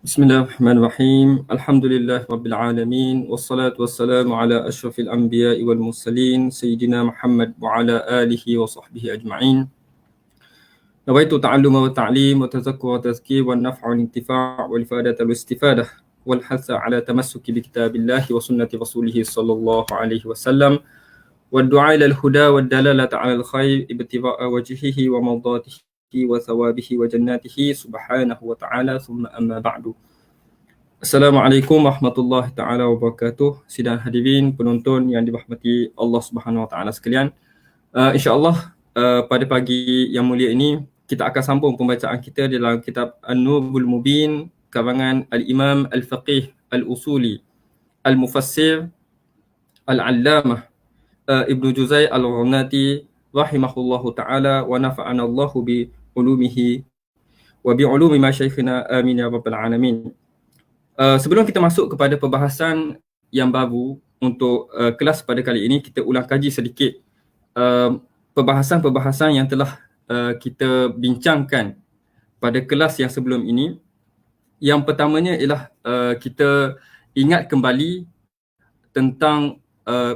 Bismillahirrahmanirrahim. Alhamdulillah rabbil alamin wassalatu wassalamu ala asyrafil anbiya'i wal mursalin sayyidina Muhammad wa ala alihi wa sahbihi ajma'in. Nawaitu ta'alluma wa ta'lim wa tazakkur wa tazkir wa naf'a wal intifa' wal ifadata wal istifadah wal hatha ala tamassuki bi kitabillahi wa sunnati rasulih sallallahu alaihi wasallam wa du'a ila al-huda wa dalalata ala al-khair ibtigha'a wajhihi wa mardatihi wa thawabihi wa jannatihi subhanahu wa ta'ala thumma amma ba'du. Assalamualaikum warahmatullahi taala wabarakatuh. Sidang hadirin penonton yang dirahmati Allah Subhanahu wa taala sekalian. Insya-Allah pada pagi yang mulia ini kita akan sambung pembacaan kita dalam kitab An-Nurul Mubin karangan Al-Imam Al-Faqih Al-Usuli Al-Mufassir Al-Allamah Ibnu Juzai Al-Ghannati rahimahullahu taala wa nafa'ana Allahu bi ulumihi wa bi ulumi masyayikhina amin ya rabbal alamin. Sebelum kita masuk kepada perbahasan yang baru untuk kelas pada kali ini, kita ulang kaji sedikit perbahasan-perbahasan yang telah kita bincangkan pada kelas yang sebelum ini. Yang pertamanya ialah kita ingat kembali tentang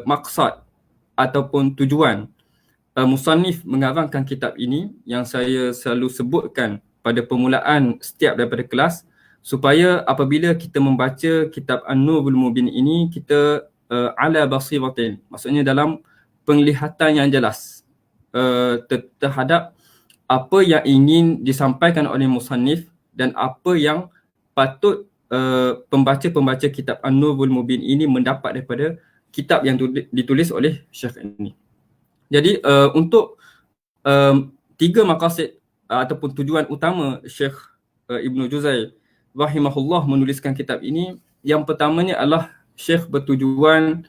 maksad ataupun tujuan musannif mengarangkan kitab ini yang saya selalu sebutkan pada permulaan setiap daripada kelas, supaya apabila kita membaca kitab An-Nurul Mubin ini, kita ala basiratin, maksudnya dalam penglihatan yang jelas terhadap apa yang ingin disampaikan oleh musannif dan apa yang patut pembaca-pembaca kitab An-Nurul Mubin ini mendapat daripada kitab yang ditulis oleh Syekh ini. Jadi untuk tiga maqasid ataupun tujuan utama Syekh Ibnu Juzai rahimahullah menuliskan kitab ini, yang pertamanya adalah Syekh bertujuan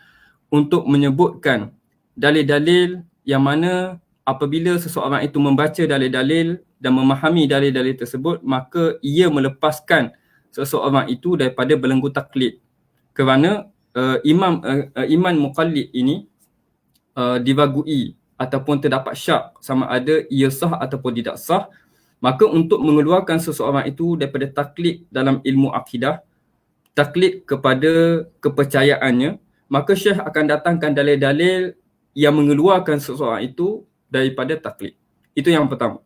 untuk menyebutkan dalil-dalil yang mana apabila seseorang itu membaca dalil-dalil dan memahami dalil-dalil tersebut, maka ia melepaskan seseorang itu daripada belenggu taklid. Kerana iman muqallid ini diragui ataupun terdapat syak sama ada ia sah ataupun tidak sah. Maka untuk mengeluarkan seseorang itu daripada taklid dalam ilmu akidah, taklid kepada kepercayaannya, maka Syekh akan datangkan dalil-dalil yang mengeluarkan seseorang itu daripada taklid. Itu yang pertama.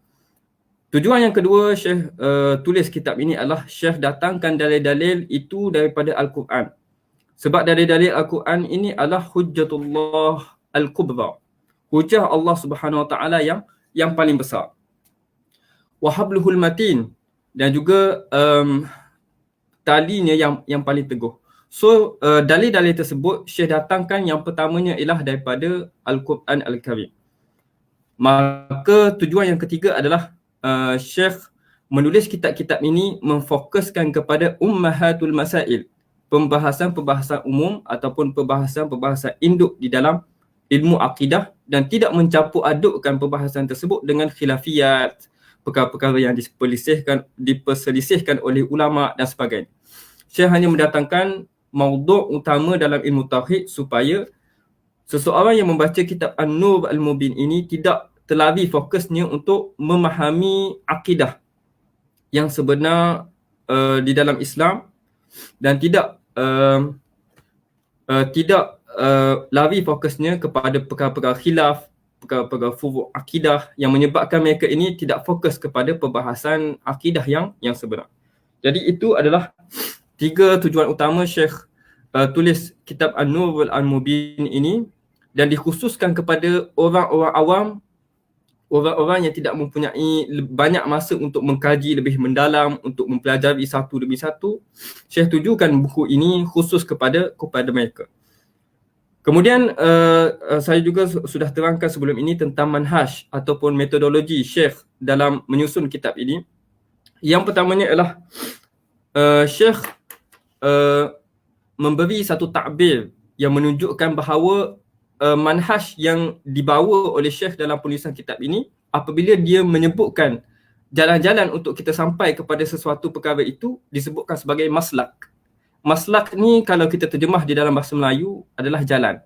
Tujuan yang kedua Syekh tulis kitab ini adalah Syekh datangkan dalil-dalil itu daripada Al-Quran. Sebab dalil-dalil Al-Quran ini adalah hujjatullah al-kubra, hujah Allah Subhanahu Wa Taala yang paling besar. Wahabluhul matin, dan juga talinya yang paling teguh. So dalil-dalil tersebut Syekh datangkan yang pertamanya ialah daripada Al-Quran Al-Karim. Maka tujuan yang ketiga adalah Syekh menulis kitab-kitab ini memfokuskan kepada ummahatul masail, pembahasan-pembahasan umum ataupun pembahasan-pembahasan induk di dalam ilmu akidah, dan tidak mencampur adukkan pembahasan tersebut dengan khilafiyat, perkara-perkara yang diperselisihkan oleh ulama dan sebagainya. Syekh hanya mendatangkan maudhu' utama dalam ilmu tauhid supaya seseorang yang membaca kitab An-Nur Al-Mubin ini tidak terlari fokusnya untuk memahami akidah yang sebenar di dalam Islam, dan tidak lari fokusnya kepada perkara-perkara khilaf, perkara-perkara furu' akidah yang menyebabkan mereka ini tidak fokus kepada perbahasan akidah yang sebenar. Jadi itu adalah tiga tujuan utama Syekh tulis kitab An-Nurul Mubin ini, dan dikhususkan kepada orang-orang awam, orang-orang yang tidak mempunyai banyak masa untuk mengkaji lebih mendalam, untuk mempelajari satu demi satu. Syekh tujukan buku ini khusus kepada mereka. Kemudian saya juga sudah terangkan sebelum ini tentang manhaj ataupun metodologi Syekh dalam menyusun kitab ini. Yang pertamanya ialah Syekh memberi satu takbir yang menunjukkan bahawa manhaj yang dibawa oleh Syekh dalam penulisan kitab ini, apabila dia menyebutkan jalan-jalan untuk kita sampai kepada sesuatu perkara itu, disebutkan sebagai maslak. Maslak ni kalau kita terjemah di dalam bahasa Melayu adalah jalan.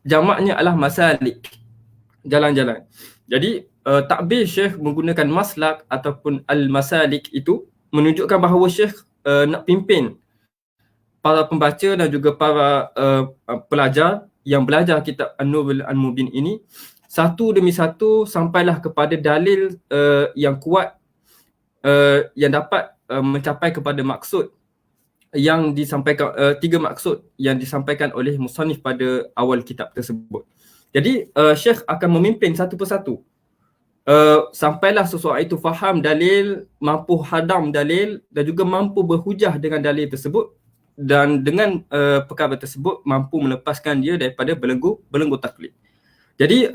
Jamaknya adalah masalik, jalan-jalan. Jadi takbir Syekh menggunakan maslak ataupun al-masalik itu menunjukkan bahawa Syekh nak pimpin para pembaca dan juga para pelajar yang belajar kitab An-Nurul Al-Mubin ini satu demi satu sampailah kepada dalil yang kuat yang dapat mencapai kepada maksud yang disampaikan, 3 maksud yang disampaikan oleh musannif pada awal kitab tersebut. Jadi Syekh akan memimpin satu persatu sampailah seseorang itu faham dalil, mampu hadam dalil dan juga mampu berhujah dengan dalil tersebut, dan dengan perkara tersebut mampu melepaskan dia daripada belenggu taklid. Jadi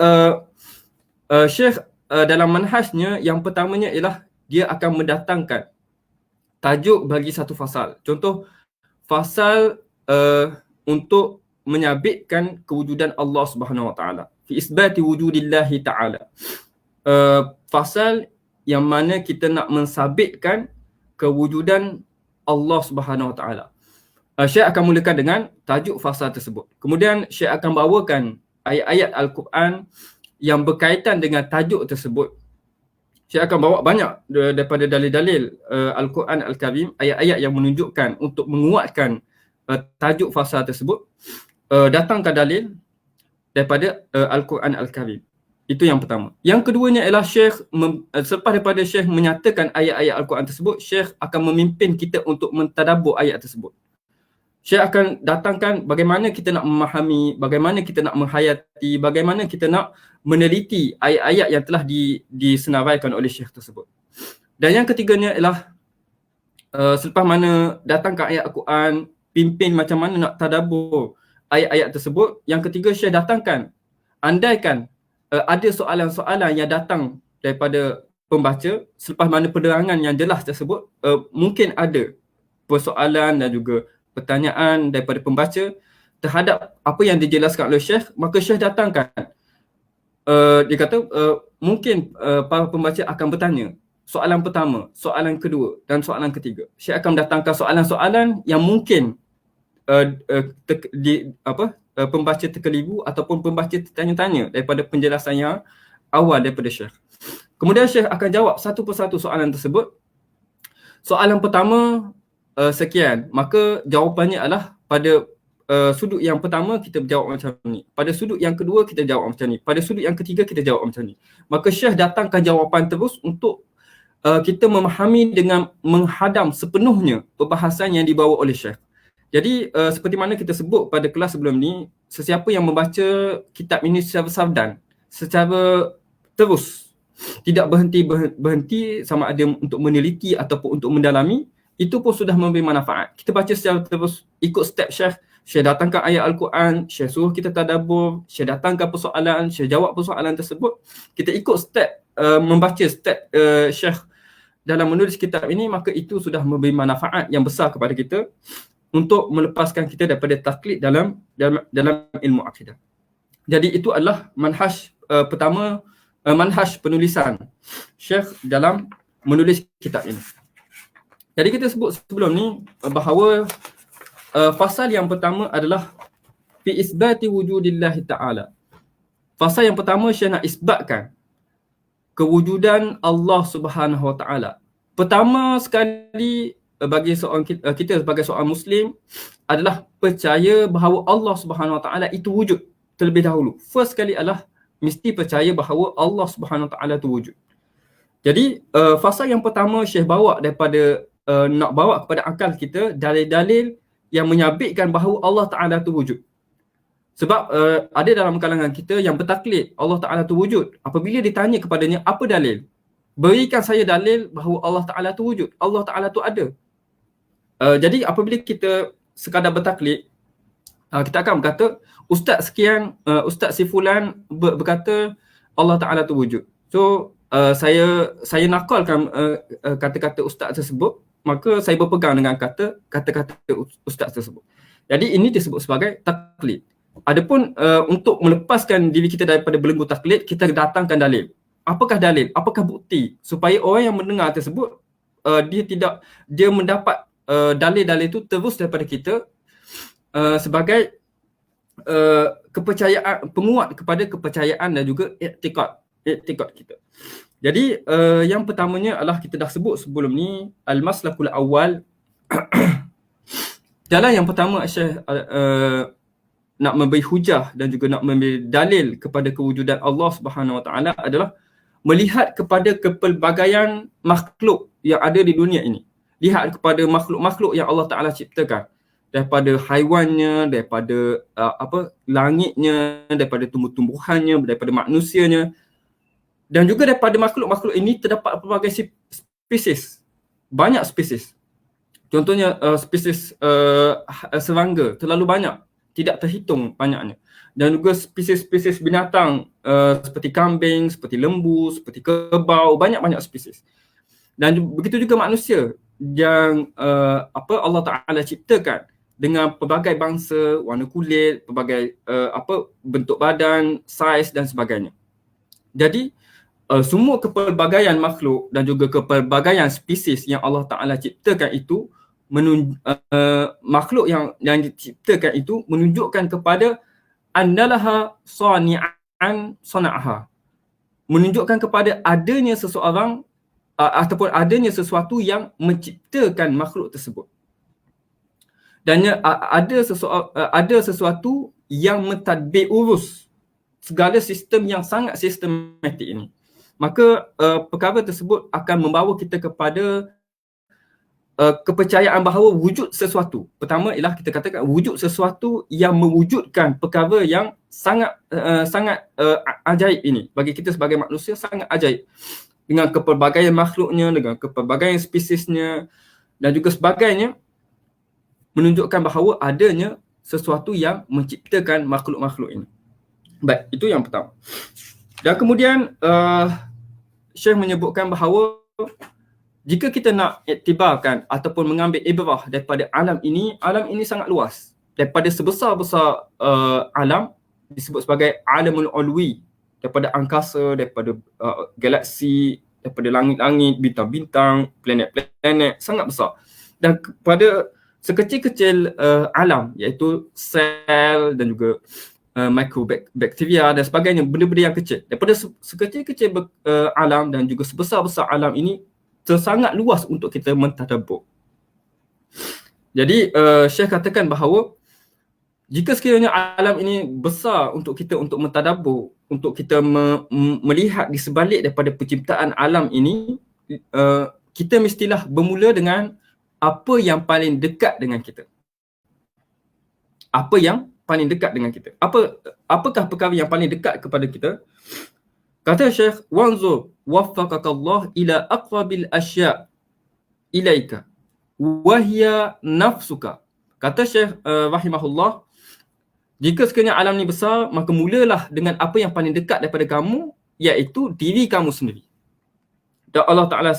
Syekh dalam manhajnya yang pertamanya ialah dia akan mendatangkan tajuk bagi satu fasal. Contoh fasal untuk menyabitkan kewujudan Allah Subhanahu Wa Taala, fi isbati wujudillahi taala. Fasal yang mana kita nak mensabitkan kewujudan Allah Subhanahu Wa Taala. Syekh akan mulakan dengan tajuk fasal tersebut. Kemudian Syekh akan bawakan ayat-ayat Al-Quran yang berkaitan dengan tajuk tersebut. Syekh akan bawa banyak daripada dalil-dalil Al-Quran Al-Karim, ayat-ayat yang menunjukkan untuk menguatkan tajuk fasal tersebut. Datangkan dalil daripada Al-Quran Al-Karim. Itu yang pertama. Yang keduanya ialah Syekh selepas daripada Syekh menyatakan ayat-ayat Al-Quran tersebut, Syekh akan memimpin kita untuk mentadabbur ayat tersebut. Syekh akan datangkan bagaimana kita nak memahami, bagaimana kita nak menghayati, bagaimana kita nak meneliti ayat-ayat yang telah disenaraikan oleh Syekh tersebut. Dan yang ketiganya ialah selepas mana datangkan ayat Al-Quran, pimpin macam mana nak tadabbur ayat-ayat tersebut. Yang ketiga, Syekh datangkan, andaikan ada soalan-soalan yang datang daripada pembaca selepas mana penerangan yang jelas tersebut, mungkin ada persoalan dan juga pertanyaan daripada pembaca terhadap apa yang dijelaskan oleh Syekh, maka Syekh datangkan. Dia kata mungkin para pembaca akan bertanya soalan pertama, soalan kedua dan soalan ketiga. Syekh akan datangkan soalan-soalan yang mungkin pembaca terkeliru ataupun pembaca tertanya-tanya daripada penjelasan yang awal daripada Syekh. Kemudian Syekh akan jawab satu persatu soalan tersebut. Soalan pertama sekian, maka jawapannya adalah pada sudut yang pertama kita jawab macam ni, pada sudut yang kedua kita jawab macam ni, pada sudut yang ketiga kita jawab macam ni. Maka Syekh datangkan jawapan terus untuk kita memahami dengan menghadam sepenuhnya perbahasan yang dibawa oleh Syekh. Jadi seperti mana kita sebut pada kelas sebelum ni, sesiapa yang membaca kitab ini secara sardan, secara terus, tidak berhenti sama ada untuk meneliti ataupun untuk mendalami, itu pun sudah memberi manfaat. Kita baca secara terus, ikut step Syekh. Syekh datangkan ayat Al-Quran, Syekh suruh kita tadabbur, Syekh datangkan persoalan, Syekh jawab persoalan tersebut. Kita ikut step, membaca step Syekh dalam menulis kitab ini, maka itu sudah memberi manfaat yang besar kepada kita untuk melepaskan kita daripada taklid dalam ilmu akidah. Jadi itu adalah manhaj pertama, manhaj penulisan Syekh dalam menulis kitab ini. Jadi kita sebut sebelum ni bahawa fasal yang pertama adalah fi isbati wujudillahi ta'ala. Fasal yang pertama Syekh nak isbatkan kewujudan Allah Subhanahu Wa Ta'ala. Pertama sekali bagi seorang kita sebagai seorang Muslim adalah percaya bahawa Allah Subhanahu Wa Ta'ala itu wujud terlebih dahulu. First sekali adalah mesti percaya bahawa Allah Subhanahu Wa Ta'ala itu wujud. Jadi fasal yang pertama Syekh bawa daripada nak bawa kepada akal kita dalil-dalil yang menyabitkan bahawa Allah Ta'ala itu wujud. Sebab ada dalam kalangan kita yang bertaklid Allah Ta'ala itu wujud. Apabila ditanya kepadanya apa dalil, berikan saya dalil bahawa Allah Ta'ala itu wujud, Allah Ta'ala itu ada. Jadi apabila kita sekadar bertaklid, kita akan berkata Ustaz sekian, Ustaz si fulan berkata Allah Ta'ala itu wujud. So saya nakalkan kata-kata Ustaz tersebut, maka saya berpegang dengan kata-kata Ustaz tersebut. Jadi ini disebut sebagai taklid. Adapun untuk melepaskan diri kita daripada belenggu taklid, kita datangkan dalil. Apakah dalil? Apakah bukti? Supaya orang yang mendengar tersebut dia mendapat dalil-dalil itu terus daripada kita sebagai kepercayaan, penguat kepada kepercayaan dan juga i'tikad kita. Jadi yang pertamanya adalah kita dah sebut sebelum ni, al-maslakul awal. Jalan yang pertama Syekh nak memberi hujah dan juga nak memberi dalil kepada kewujudan Allah Subhanahu Wa Taala adalah melihat kepada kepelbagaian makhluk yang ada di dunia ini. Lihat kepada makhluk-makhluk yang Allah Taala ciptakan. Daripada haiwannya, daripada langitnya, daripada tumbuh-tumbuhannya, daripada manusianya. Dan juga daripada makhluk-makhluk ini terdapat pelbagai spesies. Banyak spesies. Contohnya spesies serangga terlalu banyak, tidak terhitung banyaknya. Dan juga spesies-spesies binatang seperti kambing, seperti lembu, seperti kerbau, banyak-banyak spesies. Dan begitu juga manusia yang Allah Taala ciptakan dengan pelbagai bangsa, warna kulit, pelbagai bentuk badan, saiz dan sebagainya. Jadi semua kepelbagaian makhluk dan juga kepelbagaian spesies yang Allah Taala ciptakan itu makhluk yang diciptakan itu menunjukkan kepada annalaha sani'an sana'aha. Menunjukkan kepada adanya seseorang ataupun adanya sesuatu yang menciptakan makhluk tersebut. Dan ada sesuatu yang mentadbir urus segala sistem yang sangat sistematik ini. Maka perkara tersebut akan membawa kita kepada kepercayaan bahawa wujud sesuatu. Pertama ialah kita katakan wujud sesuatu yang mewujudkan perkara yang sangat ajaib ini. Bagi kita sebagai manusia sangat ajaib. Dengan kepelbagaian makhluknya, dengan kepelbagaian spesiesnya dan juga sebagainya, menunjukkan bahawa adanya sesuatu yang menciptakan makhluk-makhluk ini. Baik, itu yang pertama. Dan kemudian Syekh menyebutkan bahawa jika kita nak iktibarkan ataupun mengambil ibrah daripada alam ini sangat luas. Daripada sebesar-besar alam disebut sebagai alamul ulwi, daripada angkasa, daripada galaksi, daripada langit-langit, bintang-bintang, planet-planet, sangat besar. Dan kepada sekecil-kecil alam, iaitu sel dan juga mikrobakteria dan sebagainya, benda-benda yang kecil. Daripada sekecil-kecil alam dan juga sebesar-besar alam ini sangat luas untuk kita mentadabbur. Jadi Syekh katakan bahawa jika sekiranya alam ini besar untuk kita untuk mentadabbur, untuk kita melihat di sebalik daripada penciptaan alam ini, kita mestilah bermula dengan apa yang paling dekat dengan kita. Apa yang paling dekat dengan kita? Apakah perkara yang paling dekat kepada kita? Kata Syekh, wanzur waffaqakallah ila aqrabil asya' ilaika wa hiya nafsuka. Kata Syekh rahimahullah, jika sekiranya alam ni besar, maka mulalah dengan apa yang paling dekat daripada kamu, iaitu diri kamu sendiri. Dan Allah Ta'ala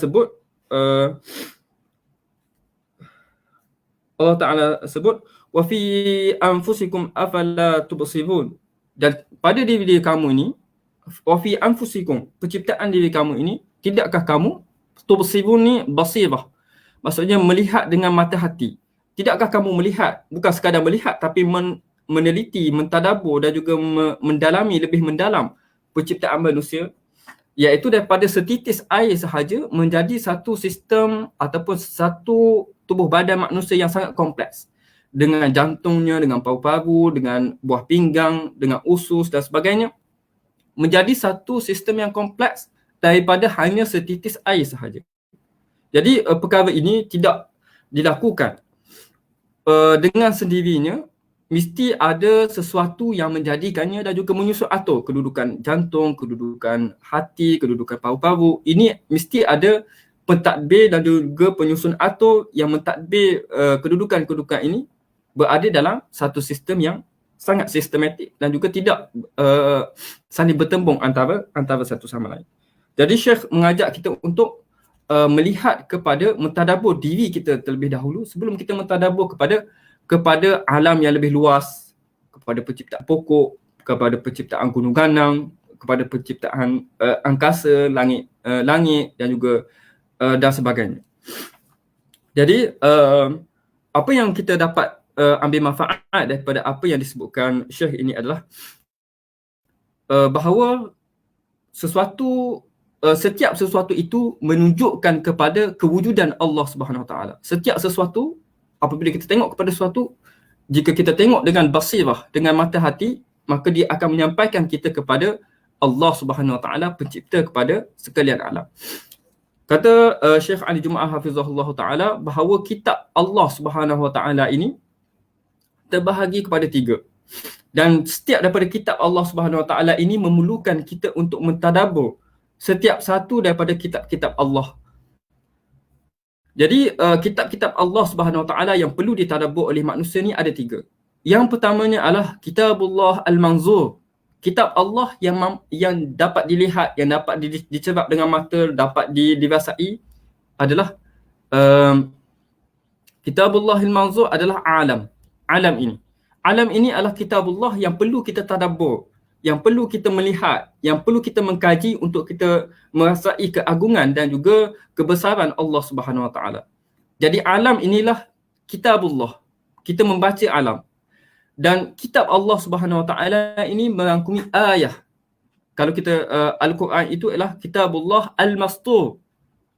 sebut wa fi anfusikum afala tubsirun. Dan pada diri kamu ini, wa fi anfusikum, penciptaan diri kamu ini, tidakkah kamu tubsirun ni basirah, maksudnya melihat dengan mata hati. Tidakkah kamu melihat, bukan sekadar melihat, tapi meneliti, mentadabbur dan juga mendalami, lebih mendalam penciptaan manusia, iaitu daripada setitis air sahaja menjadi satu sistem ataupun satu tubuh badan manusia yang sangat kompleks, dengan jantungnya, dengan paru-paru, dengan buah pinggang, dengan usus dan sebagainya, menjadi satu sistem yang kompleks daripada hanya setitis air sahaja. Jadi perkara ini tidak dilakukan dengan sendirinya, mesti ada sesuatu yang menjadikannya dan juga menyusun atur kedudukan jantung, kedudukan hati, kedudukan paru-paru. Ini mesti ada pentadbir dan juga penyusun atur yang mentadbir kedudukan-kedudukan ini berada dalam satu sistem yang sangat sistematik dan juga tidak saling bertembung antara satu sama lain. Jadi Syekh mengajak kita untuk melihat kepada mentadabbur diri kita terlebih dahulu sebelum kita mentadabbur kepada alam yang lebih luas, kepada penciptaan pokok, kepada penciptaan gunung ganang, kepada penciptaan angkasa, langit dan juga dan sebagainya. Jadi apa yang kita dapat ambil manfaat daripada apa yang disebutkan Syekh ini adalah bahawa sesuatu setiap sesuatu itu menunjukkan kepada kewujudan Allah Subhanahu Wa Taala. Setiap sesuatu, apabila kita tengok kepada sesuatu, jika kita tengok dengan basirah, dengan mata hati, maka dia akan menyampaikan kita kepada Allah Subhanahu Wa Taala, pencipta kepada sekalian alam. Kata Syekh Ali Jumaah Hafizahullah Ta'ala bahawa kitab Allah Subhanahu Wa Ta'ala ini terbahagi kepada 3. Dan setiap daripada kitab Allah Subhanahu Wa Ta'ala ini memerlukan kita untuk mentadabbur setiap satu daripada kitab-kitab Allah. Jadi kitab-kitab Allah Subhanahu Wa Ta'ala yang perlu ditadabbur oleh manusia ni ada 3. Yang pertamanya adalah Kitabullah Al-Manzur. Kitab Allah yang dapat dilihat, yang dapat dicerap dengan mata, dapat dirasai adalah Kitabullah Al-Manzur adalah alam. Alam ini. Alam ini adalah kitabullah yang perlu kita tadabbur, yang perlu kita melihat, yang perlu kita mengkaji untuk kita merasai keagungan dan juga kebesaran Allah Subhanahu Wa Taala. Jadi alam inilah kitabullah. Kita membaca alam. Dan kitab Allah Subhanahu Wa Taala ini merangkumi ayah. Kalau kita Al-Quran itu adalah kitabullah al-mastur.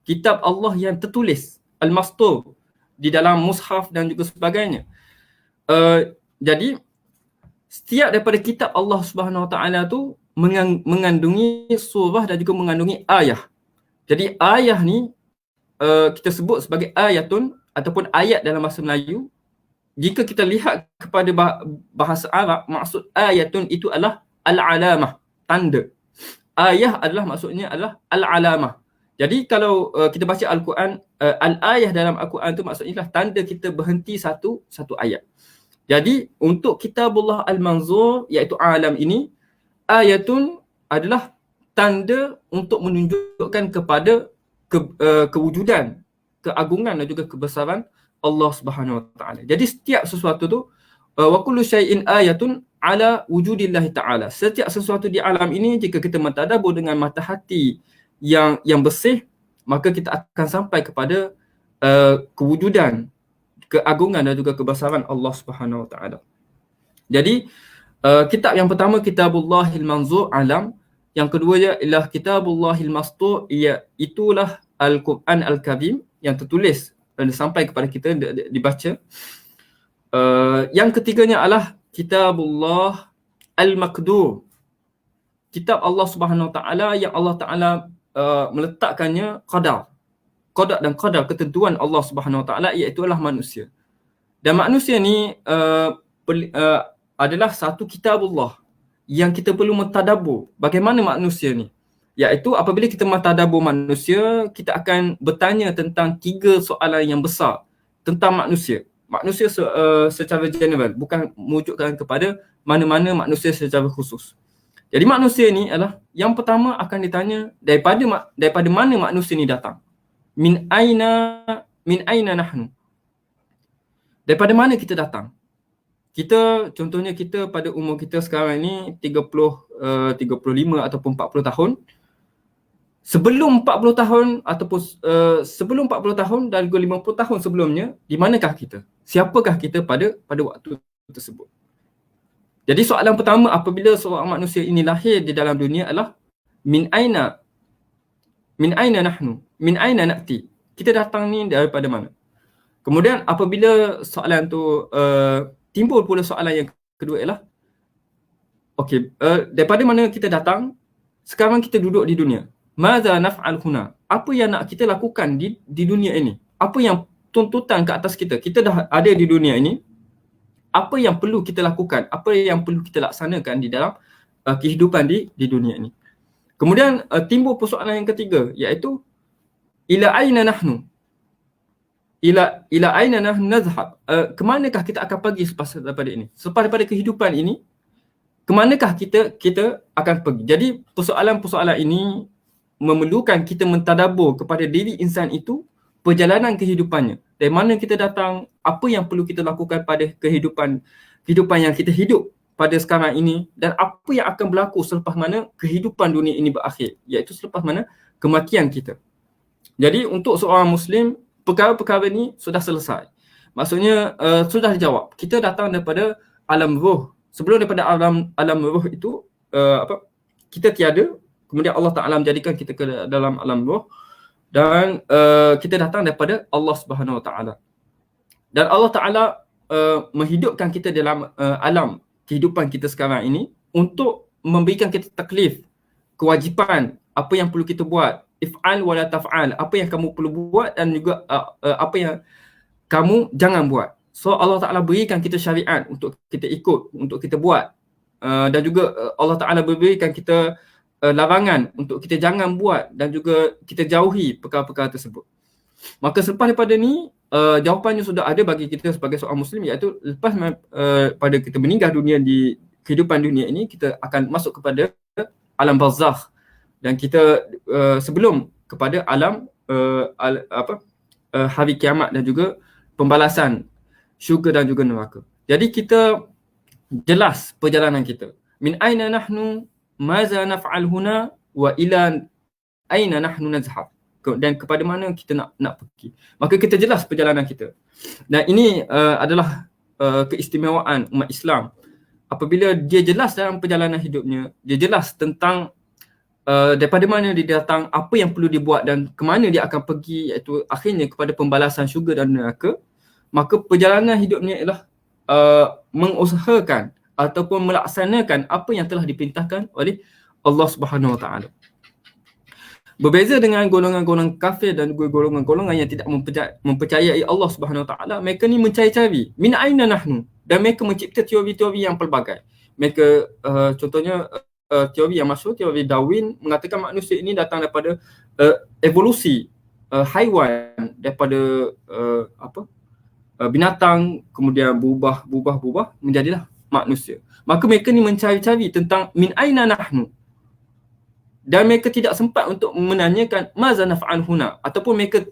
Kitab Allah yang tertulis, al-mastur, di dalam mushaf dan juga sebagainya. Jadi setiap daripada kitab Allah Subhanahu Wa Taala tu mengandungi surah dan juga mengandungi ayah. Jadi ayah ni kita sebut sebagai ayatun ataupun ayat dalam bahasa Melayu. Jika kita lihat kepada bahasa Arab, maksud ayatun itu adalah al-alamah, tanda. Ayah adalah maksudnya adalah al-alamah. Jadi kalau kita baca Al-Quran, al-ayah dalam Al-Quran tu maksudnya adalah tanda kita berhenti satu ayat. Jadi untuk Kitabullah Al-Manzur, iaitu alam ini, ayatun adalah tanda untuk menunjukkan kepada kewujudan, keagungan dan juga kebesaran Allah Subhanahu Wa Taala. Jadi setiap sesuatu tu wa kullu syai'in ayatun ala wujudillahi ta'ala. Setiap sesuatu di alam ini jika kita mentadabbur dengan mata hati yang bersih, maka kita akan sampai kepada kewujudan, keagungan dan juga kebesaran Allah Subhanahu Wa Taala. Jadi kitab yang pertama Kitabullahil Manzur, alam. Yang kedua ialah Kitabullahil Mastur, itulah Al-Quran Al-Karim yang tertulis dan sampai kepada kita dibaca. Yang ketiganya adalah Kitabullah Al-Maqdur. Kitab Allah Subhanahu Wa Taala yang Allah Taala meletakkannya qadar dan qadar, ketentuan Allah Subhanahu Wa Taala, iaitu adalah manusia. Dan manusia ni adalah satu kitabullah yang kita perlu mentadabbur bagaimana manusia ni. Iaitu apabila kita mentadabbur manusia, kita akan bertanya tentang 3 soalan yang besar tentang manusia. Manusia secara general, bukan merujukkan kepada mana-mana manusia secara khusus. Jadi manusia ni adalah yang pertama akan ditanya daripada mana manusia ni datang. Min aina nahnu. Daripada mana kita datang? Contohnya kita pada umur kita sekarang ni 35 ataupun 40 tahun. Sebelum 40 tahun ataupun sebelum 40 tahun dan juga 50 tahun sebelumnya, di manakah kita? Siapakah kita pada waktu tersebut? Jadi soalan pertama apabila seorang manusia ini lahir di dalam dunia adalah min aina nahnu, min aina na'ti. Kita datang ni daripada mana? Kemudian apabila soalan tu timbul pula soalan yang kedua ialah daripada mana kita datang? Sekarang kita duduk di dunia. Madza naf'al huna? Apa yang nak kita lakukan di dunia ini? Apa yang tuntutan ke atas kita? Kita dah ada di dunia ini. Apa yang perlu kita lakukan? Apa yang perlu kita laksanakan di dalam kehidupan di dunia ini? Kemudian timbul persoalan yang ketiga, iaitu ila aina nahnu? Ila aina nahnu nazhab? Ke manakah kita akan pergi selepas daripada ini? Selepas daripada kehidupan ini, ke manakah kita akan pergi? Jadi persoalan-persoalan ini memerlukan kita mentadabbur kepada diri insan itu, perjalanan kehidupannya. Dari mana kita datang, apa yang perlu kita lakukan pada kehidupan yang kita hidup pada sekarang ini, dan apa yang akan berlaku selepas mana kehidupan dunia ini berakhir, iaitu selepas mana kematian kita. Jadi untuk seorang Muslim, perkara-perkara ni sudah selesai. Maksudnya sudah dijawab. Kita datang daripada alam ruh. Sebelum daripada alam ruh itu kita tiada, kemudian Allah Ta'ala menjadikan kita ke dalam alam roh, dan kita datang daripada Allah Subhanahu Wa Ta'ala. Dan Allah Ta'ala menghidupkan kita dalam alam kehidupan kita sekarang ini untuk memberikan kita taklif, kewajipan, apa yang perlu kita buat, if'al wala taf'al, apa yang kamu perlu buat dan juga apa yang kamu jangan buat. So Allah Ta'ala berikan kita syariat untuk kita ikut, untuk kita buat, dan juga Allah Ta'ala berikan kita larangan untuk kita jangan buat dan juga kita jauhi perkara-perkara tersebut. Maka selepas daripada ni, jawapannya sudah ada bagi kita sebagai seorang Muslim, iaitu lepas pada kita meninggal dunia di kehidupan dunia ini, kita akan masuk kepada alam barzakh, dan kita sebelum kepada alam hari kiamat dan juga pembalasan syurga dan juga neraka. Jadi kita jelas perjalanan kita. Min aina nahnu, maza naf'al huna, wa ila aina nahnu nazhab. Dan kepada mana kita nak pergi. Maka kita jelas perjalanan kita. Dan ini adalah keistimewaan umat Islam. Apabila dia jelas dalam perjalanan hidupnya, dia jelas tentang daripada mana dia datang, apa yang perlu dibuat dan ke mana dia akan pergi, iaitu akhirnya kepada pembalasan syurga dan neraka, maka perjalanan hidupnya ialah mengusahakan ataupun melaksanakan apa yang telah diperintahkan oleh Allah Subhanahu Wa Ta'ala. Berbeza dengan golongan-golongan kafir dan golongan-golongan yang tidak mempercayai Allah Subhanahu Wa Ta'ala, mereka ni mencari-cari min aina nahnu, dan mereka mencipta teori-teori yang pelbagai. Mereka contohnya teori yang masyhur, teori Darwin, mengatakan manusia ini datang daripada evolusi haiwan, daripada binatang, kemudian berubah menjadilah manusia. Maka mereka ni mencari-cari tentang min aina nahnu, dan mereka tidak sempat untuk menanyakan maza naf'al huna, ataupun mereka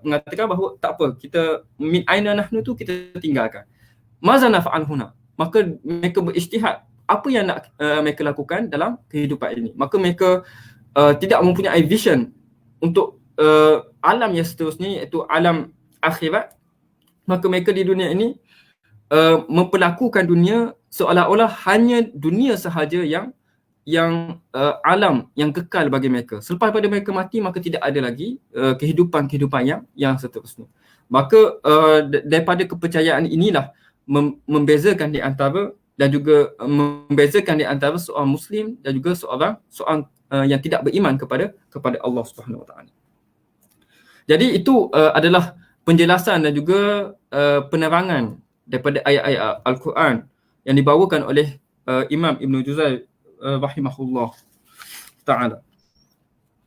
mengatakan bahawa tak apa, kita min aina nahnu tu kita tinggalkan, maza naf'al huna. Maka mereka berijtihad apa yang nak mereka lakukan dalam kehidupan ini. Maka mereka tidak mempunyai vision untuk alam yang seterusnya, iaitu alam akhirat. Maka mereka di dunia ini memperlakukan dunia seolah-olah hanya dunia sahaja yang alam yang kekal bagi mereka. Selepas pada mereka mati, maka tidak ada lagi kehidupan yang seterusnya. Maka daripada kepercayaan inilah membezakan di antara, dan juga membezakan di antara seorang Muslim dan juga seorang yang tidak beriman kepada Allah Subhanahu Wa Ta'ala. Jadi itu adalah penjelasan dan juga penerangan daripada ayat-ayat Al-Quran yang dibawakan oleh Imam Ibn Juzay rahimahullah ta'ala.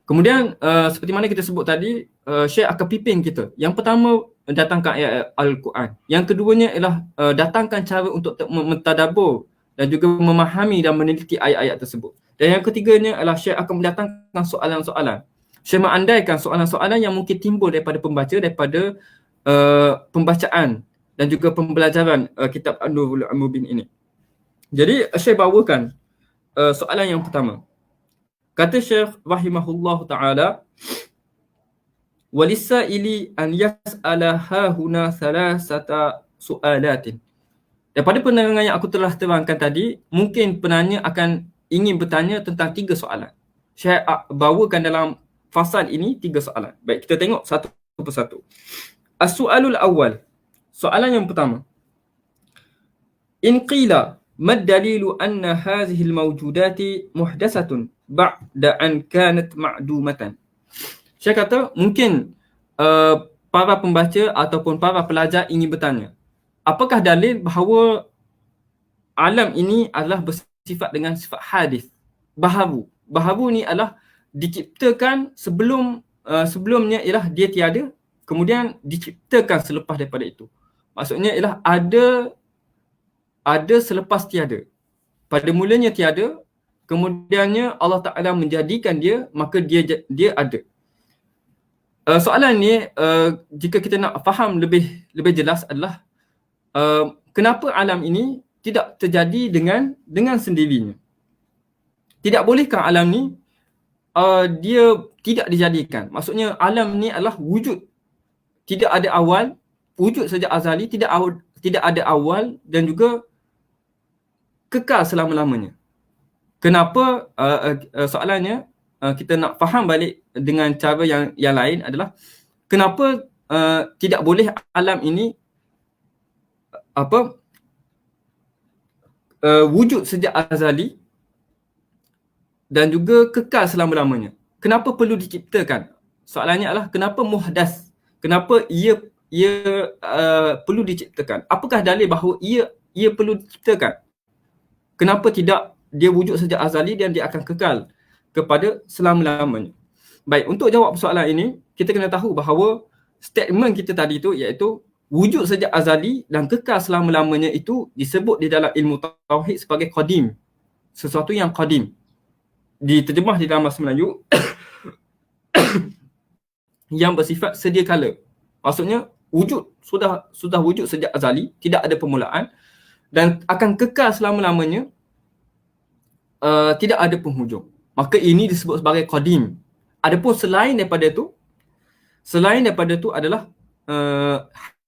Kemudian seperti mana kita sebut tadi, Syekh akan pimpin kita. Yang pertama, datangkan ayat Al-Quran. Yang keduanya ialah datangkan cara untuk mentadabbur dan juga memahami dan meneliti ayat-ayat tersebut. Dan yang ketiganya ialah Syekh akan mendatangkan soalan-soalan. Syekh mengandaikan soalan-soalan yang mungkin timbul daripada pembaca, daripada pembacaan dan juga pembelajaran kitab An-Nurul Mubin ini. Jadi Syekh bawakan soalan yang pertama. Kata Syekh rahimahullah ta'ala, walisaili an yas'ala hahuna thalathata su'alatin. Daripada penerangan yang aku telah terangkan tadi, mungkin penanya akan ingin bertanya tentang 3 soalan. Syekh bawakan dalam fasal ini 3 soalan. Baik, kita tengok satu persatu. As-su'alul awal. Soalan yang pertama. In qila mad dalilu anna hadhihi al-mawjudati muhdatsatun ba'da an kanat ma'dumatan. Saya kata mungkin para pembaca ataupun para pelajar ingin bertanya, apakah dalil bahawa alam ini adalah bersifat dengan sifat hadis, baharu. Baharu ni adalah diciptakan sebelumnya ialah dia tiada, kemudian diciptakan selepas daripada itu. Maksudnya ialah ada selepas tiada. Pada mulanya tiada, kemudiannya Allah Ta'ala menjadikan dia, maka dia ada. Soalan ni, jika kita nak faham lebih jelas adalah kenapa alam ini tidak terjadi dengan sendirinya. Tidak bolehkah alam ni dia tidak dijadikan? Maksudnya alam ni adalah wujud. Tidak ada awal, wujud sejak azali, tidak ada awal dan juga kekal selama-lamanya. kenapa soalannya kita nak faham balik dengan cara yang lain adalah kenapa tidak boleh alam ini wujud sejak azali dan juga kekal selama-lamanya. Kenapa perlu diciptakan? Soalannya adalah kenapa muhdas? Kenapa ia perlu diciptakan? Apakah dalil bahawa ia perlu diciptakan? Kenapa tidak dia wujud sejak azali dan dia akan kekal kepada selama-lamanya? Baik, untuk jawab soalan ini, kita kena tahu bahawa statement kita tadi tu iaitu wujud sejak azali dan kekal selama-lamanya itu disebut di dalam ilmu tauhid sebagai qadim. Sesuatu yang qadim. Diterjemah di dalam bahasa Melayu yang bersifat sedia kala. Maksudnya wujud sudah wujud sejak azali, tidak ada permulaan dan akan kekal selama-lamanya, tidak ada penghujung. Maka ini disebut sebagai qadim. Adapun selain daripada tu adalah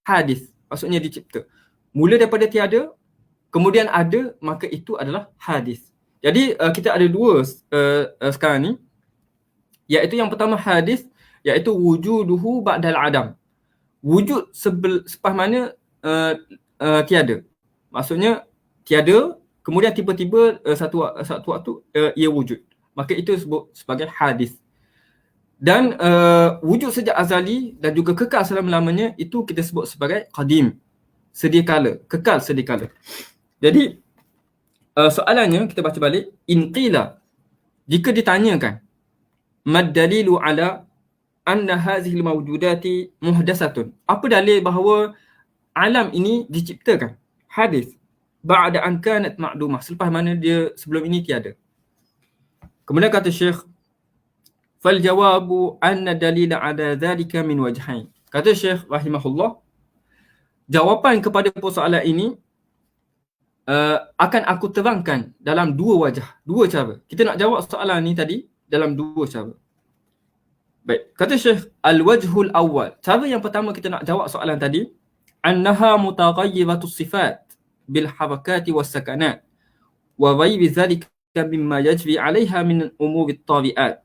hadis. Maksudnya dicipta. Mula daripada tiada, kemudian ada, maka itu adalah hadis. Jadi kita ada dua sekarang ni, iaitu yang pertama hadis, iaitu wujuduhu ba'dal adam. Wujud selepas mana tiada. Maksudnya tiada, kemudian tiba-tiba satu waktu ia wujud. Maka itu disebut sebagai hadis. Dan wujud sejak azali dan juga kekal selama-lamanya itu kita sebut sebagai qadim. Sedia kala, kekal sedia kala. Jadi soalannya kita baca balik, in qila, jika ditanyakan mad dalilu ala anna hadhihi al-mawjudati muhdatsatun, apa dalil bahawa alam ini diciptakan? Hadis ba'da an kanat ma'dumah, selepas mana dia sebelum ini tiada. Kemudian kata Syekh, fal jawabu anna dalila ala dhalika min wajhain. Kata Syekh rahimahullah, jawapan kepada persoalan ini akan aku terangkan dalam dua wajah, dua cara. Kita nak jawab soalan ni tadi dalam dua cara. Baik, kata Syekh, al-wajhul awal, cara yang pertama kita nak jawab soalan tadi, annaha mutaghayyiratus sifat bil harakati was sakanat wa ghayri dhalika mimma yajri 'alayha min umuri at-tabi'at.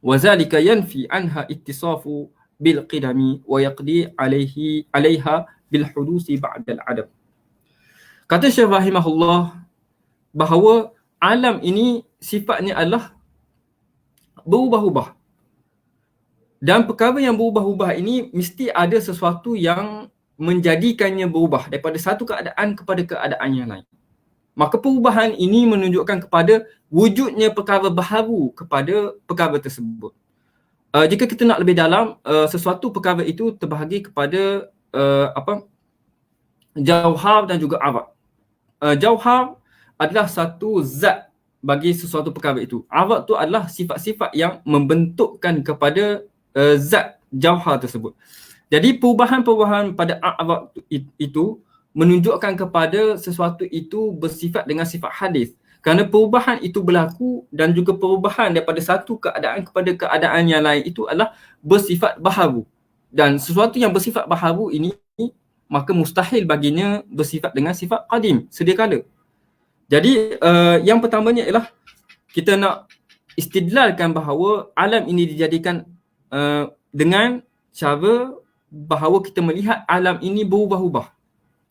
Wa dhalika yanfi anha ittisafu bil qidami wa yaqdi 'alayha bil hudusi ba'da al-'adam. Kata Syekh rahimahullah bahawa alam ini sifatnya adalah berubah-ubah. Dan perkara yang berubah-ubah ini mesti ada sesuatu yang menjadikannya berubah daripada satu keadaan kepada keadaan yang lain. Maka perubahan ini menunjukkan kepada wujudnya perkara baharu kepada perkara tersebut. Jika kita nak lebih dalam, sesuatu perkara itu terbahagi kepada jauhar dan juga arad. Jauhar adalah satu zat bagi sesuatu perkara itu. Arad tu adalah sifat-sifat yang membentukkan kepada zat jauhar tersebut. Jadi perubahan-perubahan pada arad itu menunjukkan kepada sesuatu itu bersifat dengan sifat hadis. Kerana perubahan itu berlaku dan juga perubahan daripada satu keadaan kepada keadaan yang lain itu adalah bersifat baharu. Dan sesuatu yang bersifat baharu ini maka mustahil baginya bersifat dengan sifat qadim, sedia kala. Jadi yang pertamanya ialah kita nak istidlalkan bahawa alam ini dijadikan dengan cara bahawa kita melihat alam ini berubah-ubah.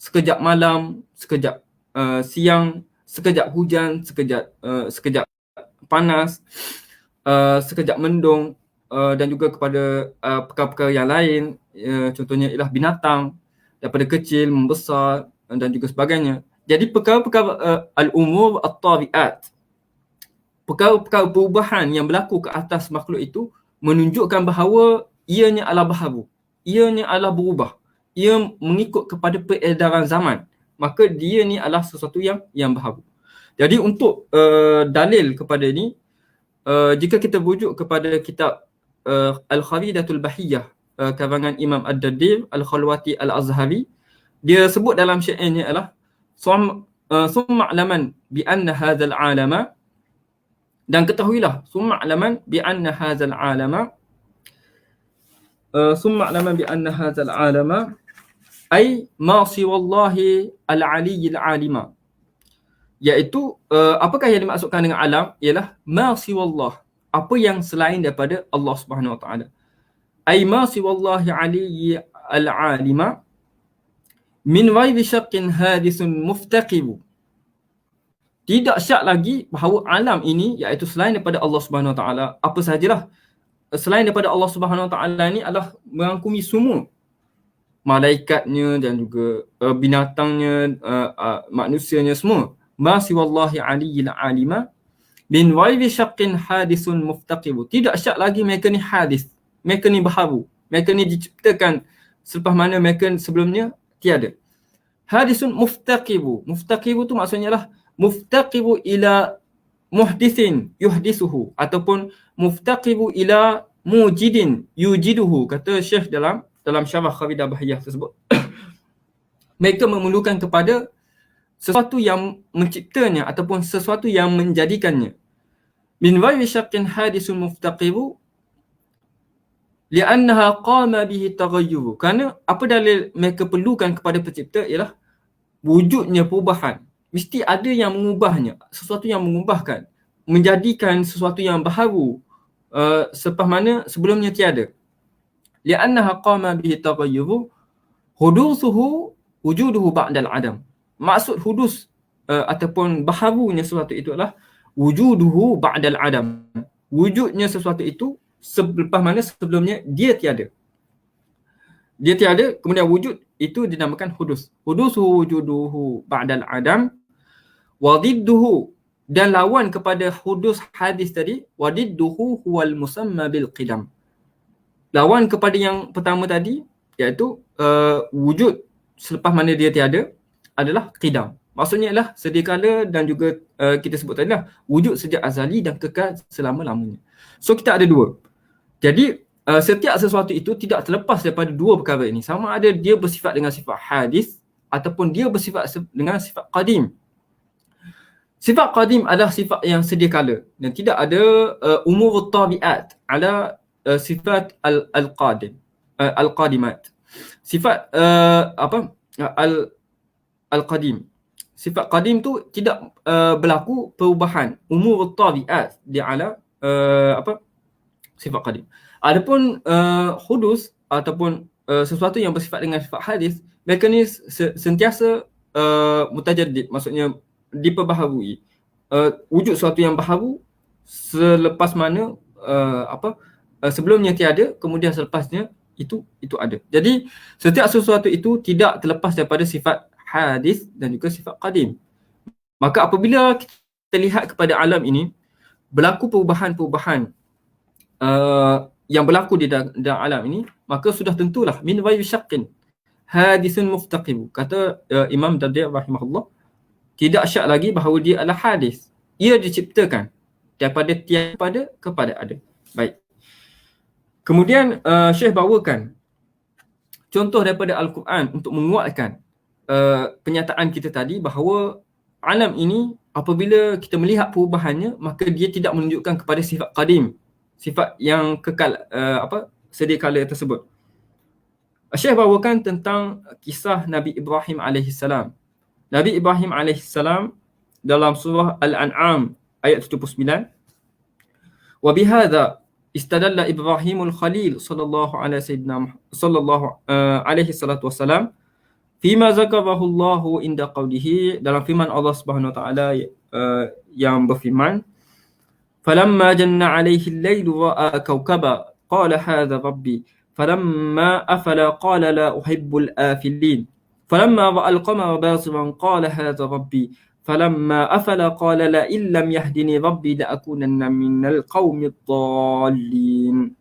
Sekejap malam, sekejap siang, sekejap hujan, sekejap panas, sekejap mendung, dan juga kepada perkara-perkara yang lain, contohnya ialah binatang daripada kecil membesar dan juga sebagainya. Jadi perkara-perkara al-umur at-tabi'at, perkara-perkara perubahan yang berlaku ke atas makhluk itu menunjukkan bahawa ianya adalah baharu, ianya adalah berubah, ia mengikut kepada peredaran zaman. Maka dia ni adalah sesuatu yang baharu. Jadi untuk dalil kepada ini, jika kita rujuk kepada kitab Al-Kharidatul Bahiyah karangan Imam Ad-Dadir Al-Khalwati Al-Azhari, dia sebut dalam syairnya adalah summa alaman bi anna hadzal alama, dan ketahuilah summa alaman bi anna hadzal alama ay ma siwallahi al-aliyyil alima iaitu apakah yang dimaksudkan dengan alam ialah ma siwallah, apa yang selain daripada Allah Subhanahu Wa Taala. Ai ma siwallahi aliyyi al-alima min ghairi syaqqin hadisun muftaqibu. Tidak syak lagi bahawa alam ini iaitu selain daripada Allah Subhanahu Wa Taala, apa sahajalah selain daripada Allah Subhanahu Wa Taala ni adalah merangkumi semua malaikatnya dan juga binatangnya, manusianya semua. Ma siwallahi aliyyil alima min ghairi syaqqin hadisun muftaqibu. Tidak syak lagi mereka ni hadis, mereka ni baharu, mereka ni diciptakan selepas mana mereka sebelumnya tiada. Hadisun muftaqibu. Muftaqibu tu maksudnya lah muftaqibu ila muhdithin yuhdisuhu, ataupun muftaqibu ila mujidin yujiduhu, kata Syekh dalam syarah Qaidah Bahiyah tersebut. Mereka memerlukan kepada sesuatu yang menciptanya ataupun sesuatu yang menjadikannya. Min ghairi syaqqin hadisun muftaqibu li'annaha qama bihi taghayyur. Kerana apa dalil mereka perlukan kepada pencipta ialah wujudnya perubahan. Mesti ada yang mengubahnya, sesuatu yang mengubahkan, menjadikan sesuatu yang baharu selepas mana sebelumnya tiada. Li'annaha qama bihi taghayyur hudusuhu wujuduhu ba'dal adam. Maksud hudus ataupun baharunya sesuatu itu adalah wujuduhu ba'dal adam. Wujudnya sesuatu itu selepas mana sebelumnya dia tiada. Dia tiada, kemudian wujud itu dinamakan hudus. Hudusuhu wujuduhu ba'dal adam wa didduhu, dan lawan kepada hudus hadis tadi, wa didduhu huwal musamma bil qidam. Lawan kepada yang pertama tadi iaitu wujud selepas mana dia tiada adalah qidam. Maksudnya ialah sedia kala dan juga kita sebut tadi lah wujud sejak azali dan kekal selama-lamanya. So kita ada dua. Jadi setiap sesuatu itu tidak terlepas daripada dua perkara ini. Sama ada dia bersifat dengan sifat hadis ataupun dia bersifat dengan sifat qadim. Sifat qadim adalah sifat yang sedia kala dan tidak ada umur tabiat ala sifat al-qadim, al-qadimat. Sifat al-qadim. Sifat qadim tu tidak berlaku perubahan umur tabiat di ala sifat qadim. Adapun hudus ataupun sesuatu yang bersifat dengan sifat hadis, mereka ni sentiasa mutajaddid, maksudnya diperbaharui. Wujud sesuatu yang baharu selepas mana sebelumnya tiada, kemudian selepasnya itu ada. Jadi setiap sesuatu itu tidak terlepas daripada sifat hadis dan juga sifat qadim. Maka apabila kita lihat kepada alam ini, berlaku perubahan-perubahan yang berlaku di dalam alam ini, maka sudah tentulah min ghairi syaqqin hadisun muftaqibu. Kata Imam Dardi rahimahullah, tidak syak lagi bahawa dia adalah hadis. Ia diciptakan daripada tiada kepada ada. Baik. Kemudian Syekh bawakan contoh daripada Al-Quran untuk menguatkan penyataan kita tadi bahawa alam ini apabila kita melihat perubahannya, maka dia tidak menunjukkan kepada sifat qadim, sifat yang kekal sedia kala tersebut. Syekh bawakan tentang kisah Nabi Ibrahim alaihissalam. Nabi Ibrahim alaihissalam dalam surah Al-An'am ayat 79, wa bihadza istadalla Ibrahimul Khalil sallallahu alaihi salatu wasalam fima zakarahu Allah inda qawlihi, dalam firman Allah Subhanahu wa taala yang berfirman, falamma janna alaihi al-lailu ra'a kawkaba qala hadha rabbi falamma afala qala la uhibbul afilin falamma ra'a al-qamara basiran qala hadha rabbi falamma afala qala la illam yahdini rabbi la akunanna minal qaumid dallin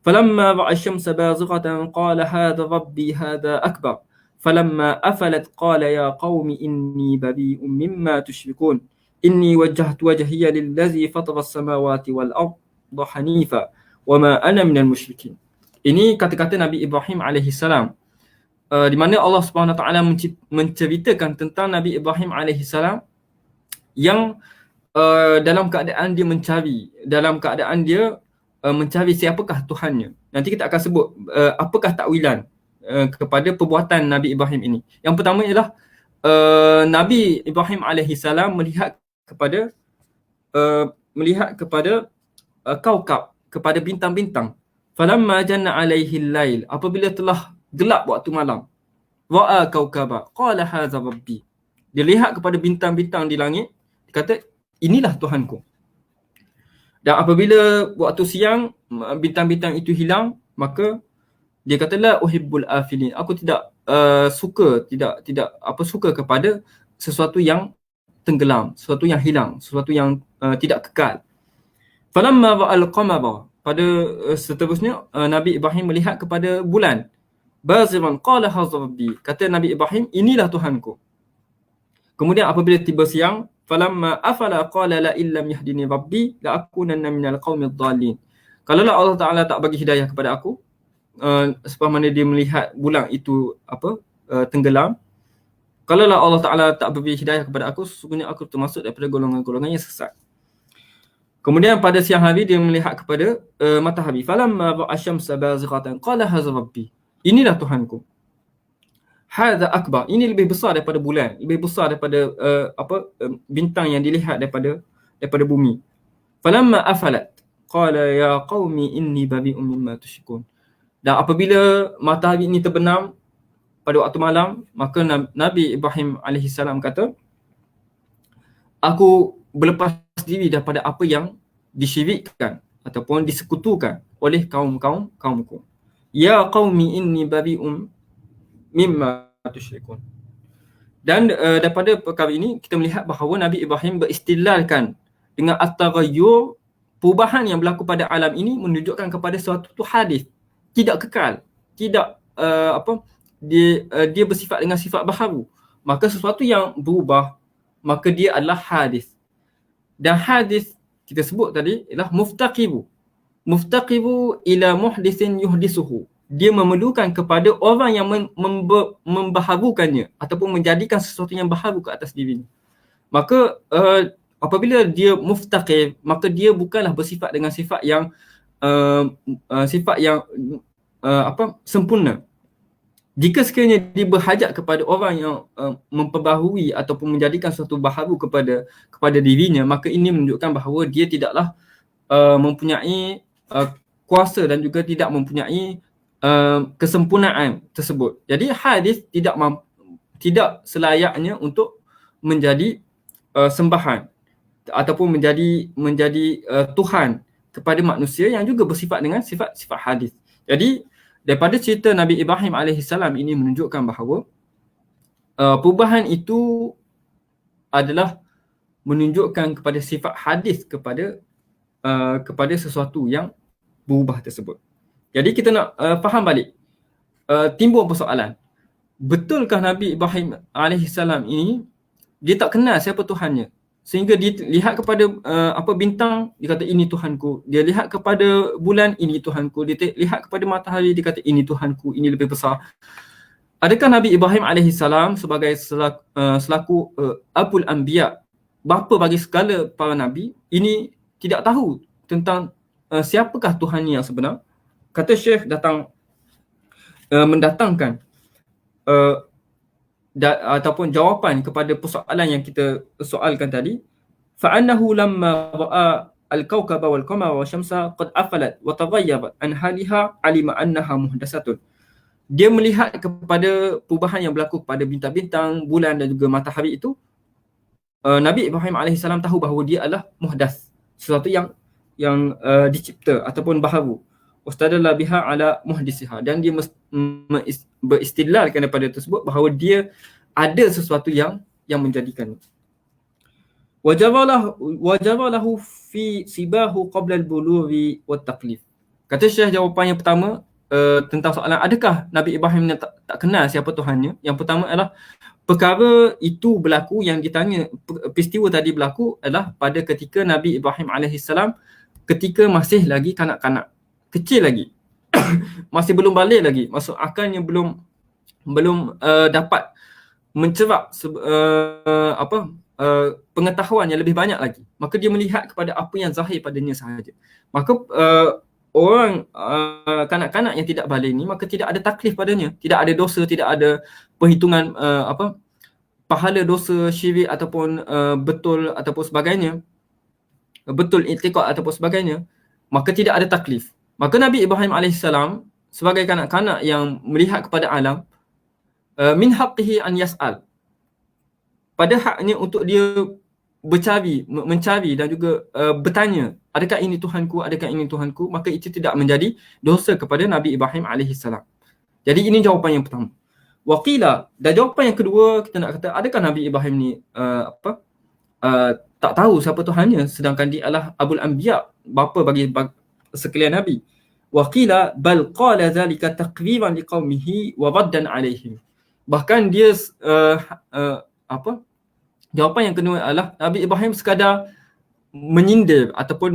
falamma ra'a asy-syamsa bazighatan qala hadha rabbi hadha akbar falamma afalat qala ya qaumi inni bari'un mimma tusyrikun inni wajjahtu wajhiya lillazi fatara as-samawati wal arda hanifa wama ana minal musyrikin. Ini kata-kata Nabi Ibrahim alaihissalam, di mana Allah Subhanahu wa taala menceritakan tentang Nabi Ibrahim alaihissalam yang dalam keadaan dia mencari siapakah Tuhannya. Nanti kita akan sebut apakah takwilan kepada perbuatan Nabi Ibrahim ini. Yang pertama ialah Nabi Ibrahim alaihi salam melihat kepada kaukab, kepada bintang-bintang. Falamma janna alaihi al-lail, apabila telah gelap waktu malam, ra'a kaukaba qala hadza rabbi, dia lihat kepada bintang-bintang di langit, dia kata inilah Tuhanku. Dan apabila waktu siang bintang-bintang itu hilang, maka dia kata la uhibbul afilin, aku tidak suka kepada sesuatu yang tenggelam, sesuatu yang hilang, sesuatu yang tidak kekal. Falamma ra'al qamara, pada seterusnya Nabi Ibrahim melihat kepada bulan, baziran qala hadza rabbi, kata Nabi Ibrahim inilah Tuhanku. Kemudian apabila tiba siang, falamma afala qala la illam yahdini rabbi la akunanna minal qaumid dhalin, kalaulah Allah Taala tak bagi hidayah kepada aku, sebab mana dia melihat bulan itu tenggelam, kalaulah Allah Taala tak beri hidayah kepada aku, sesungguhnya aku termasuk daripada golongan-golongan yang sesat. Kemudian pada siang hari dia melihat kepada matahari, falamma ra'a syamsa bazighatan qala hadza rabbi, inilah Tuhanku. Hadza akbar, ini lebih besar daripada bulan, lebih besar daripada bintang yang dilihat daripada bumi. Falamma afalat qala ya qaumi inni bari'un mimma tusyrikun, dan apabila matahari ini terbenam pada waktu malam, maka Nabi Ibrahim alaihi salam kata, aku berlepas diri daripada apa yang disyirikkan ataupun disekutukan oleh kaumku. Ya qaumi inni bari'un mimma tusyrikun. Dan daripada perkara ini kita melihat bahawa Nabi Ibrahim beristilahkan dengan at-taghayyur, perubahan yang berlaku pada alam ini menunjukkan kepada suatu hadis, tidak kekal, tidak dia bersifat dengan sifat baharu. Maka sesuatu yang berubah, maka dia adalah hadis. Dan hadis kita sebut tadi ialah muftaqiru ila muhdisin yuhdisuhu, dia memerlukan kepada orang yang membaharukannya ataupun menjadikan sesuatu yang baharu ke atas dirinya. Maka apabila dia muftaqir, maka dia bukanlah bersifat dengan sifat yang sempurna. Jika sekiranya dia berhajat kepada orang yang memperbaharui ataupun menjadikan sesuatu baharu kepada dirinya, maka ini menunjukkan bahawa dia tidaklah mempunyai kuasa dan juga tidak mempunyai kesempurnaan tersebut. Jadi hadis tidak selayaknya untuk menjadi sembahan ataupun menjadi Tuhan kepada manusia yang juga bersifat dengan sifat hadis. Jadi daripada cerita Nabi Ibrahim AS ini menunjukkan bahawa perubahan itu adalah menunjukkan kepada sifat hadis kepada sesuatu yang berubah tersebut. Jadi kita nak faham balik, timbul persoalan, betulkah Nabi Ibrahim AS ini dia tak kenal siapa Tuhannya, sehingga dia lihat kepada bintang, dia kata ini Tuhanku. Dia lihat kepada bulan, ini Tuhanku. Dia lihat kepada matahari, dia kata ini Tuhanku, ini lebih besar. Adakah Nabi Ibrahim AS sebagai selaku Abul Anbiya, bapa bagi segala para Nabi, ini tidak tahu tentang siapakah Tuhan yang sebenar? Kata Syekh mendatangkan ataupun jawapan kepada persoalan yang kita soalkan tadi. Fa'annahu lamma ra'a al-kawkaba wal qamara wa syamsa qad afalat wa taghayyarat an haliha alima annaha muhdatsatun. Dia melihat kepada perubahan yang berlaku pada bintang-bintang, bulan dan juga matahari itu. Nabi Ibrahim AS tahu bahawa dia adalah muhdas, sesuatu yang dicipta ataupun baharu. Ustadallah biha ala muhdisiha, dan dia beristilahkan daripada tersebut bahawa dia ada sesuatu yang menjadikan. Wajabalahu fi sibahu qabla al-bulughi wat taklif. Kata Syekh, jawapan yang pertama tentang soalan adakah Nabi Ibrahim tak kenal siapa Tuhannya. Yang pertama adalah perkara itu berlaku, yang ditanya peristiwa tadi berlaku adalah pada ketika Nabi Ibrahim AS ketika masih lagi kanak-kanak, kecil lagi, masih belum balik lagi, maksud akalnya belum dapat mencerap pengetahuan yang lebih banyak lagi. Maka dia melihat kepada apa yang zahir padanya sahaja. Maka orang kanak-kanak yang tidak balik ni, maka tidak ada taklif padanya, tidak ada dosa, tidak ada perhitungan pahala dosa syirik ataupun betul ataupun sebagainya, betul i'tiqad ataupun sebagainya, maka tidak ada taklif. Maka Nabi Ibrahim AS sebagai kanak-kanak yang melihat kepada alam, min haqqihi an yas'al, pada haknya untuk dia mencari dan juga bertanya, adakah ini Tuhanku, adakah ini Tuhanku, maka itu tidak menjadi dosa kepada Nabi Ibrahim AS. Jadi ini jawapan yang pertama. Waqila, dan jawapan yang kedua, kita nak kata adakah Nabi Ibrahim ni tak tahu siapa Tuhannya, sedangkan dia adalah Abul Anbiya, bapa bagi sekalian Nabi. Waqila bal qala zalika taqriban liqaumihi wa raddan alaihim. Bahkan dia jawapan yang kedua adalah Nabi Ibrahim sekadar menyindir ataupun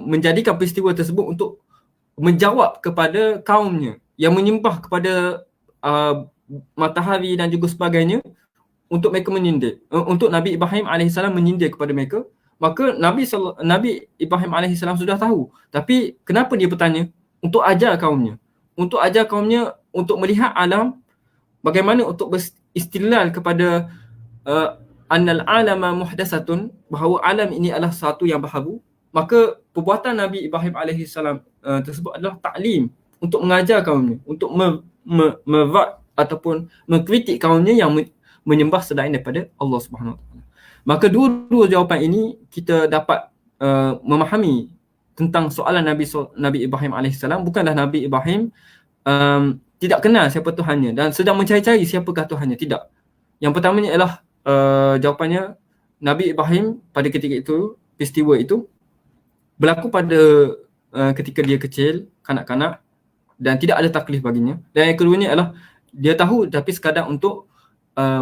menjadikan peristiwa tersebut untuk menjawab kepada kaumnya yang menyembah kepada matahari dan juga sebagainya, untuk mereka menyindir, untuk Nabi Ibrahim AS menyindir kepada mereka. Maka Nabi Ibrahim AS sudah tahu, tapi kenapa dia bertanya? Untuk ajar kaumnya, untuk melihat alam, bagaimana untuk beristilal kepada annal alama muhdasatun, bahawa alam ini adalah satu yang baharu. Maka perbuatan Nabi Ibrahim AS tersebut adalah taklim, untuk mengajar kaumnya, untuk merad ataupun mengkritik kaumnya yang menyembah selain daripada Allah Subhanahu Wa Taala. Maka dua-dua jawapan ini kita dapat memahami tentang soalan Nabi Ibrahim AS. Bukanlah Nabi Ibrahim tidak kenal siapa Tuhannya dan sedang mencari-cari siapakah Tuhannya. Tidak. Yang pertamanya ialah jawapannya, Nabi Ibrahim pada ketika itu, peristiwa itu berlaku pada ketika dia kecil, kanak-kanak, dan tidak ada taklif baginya. Dan yang keduanya ialah dia tahu tapi sekadar untuk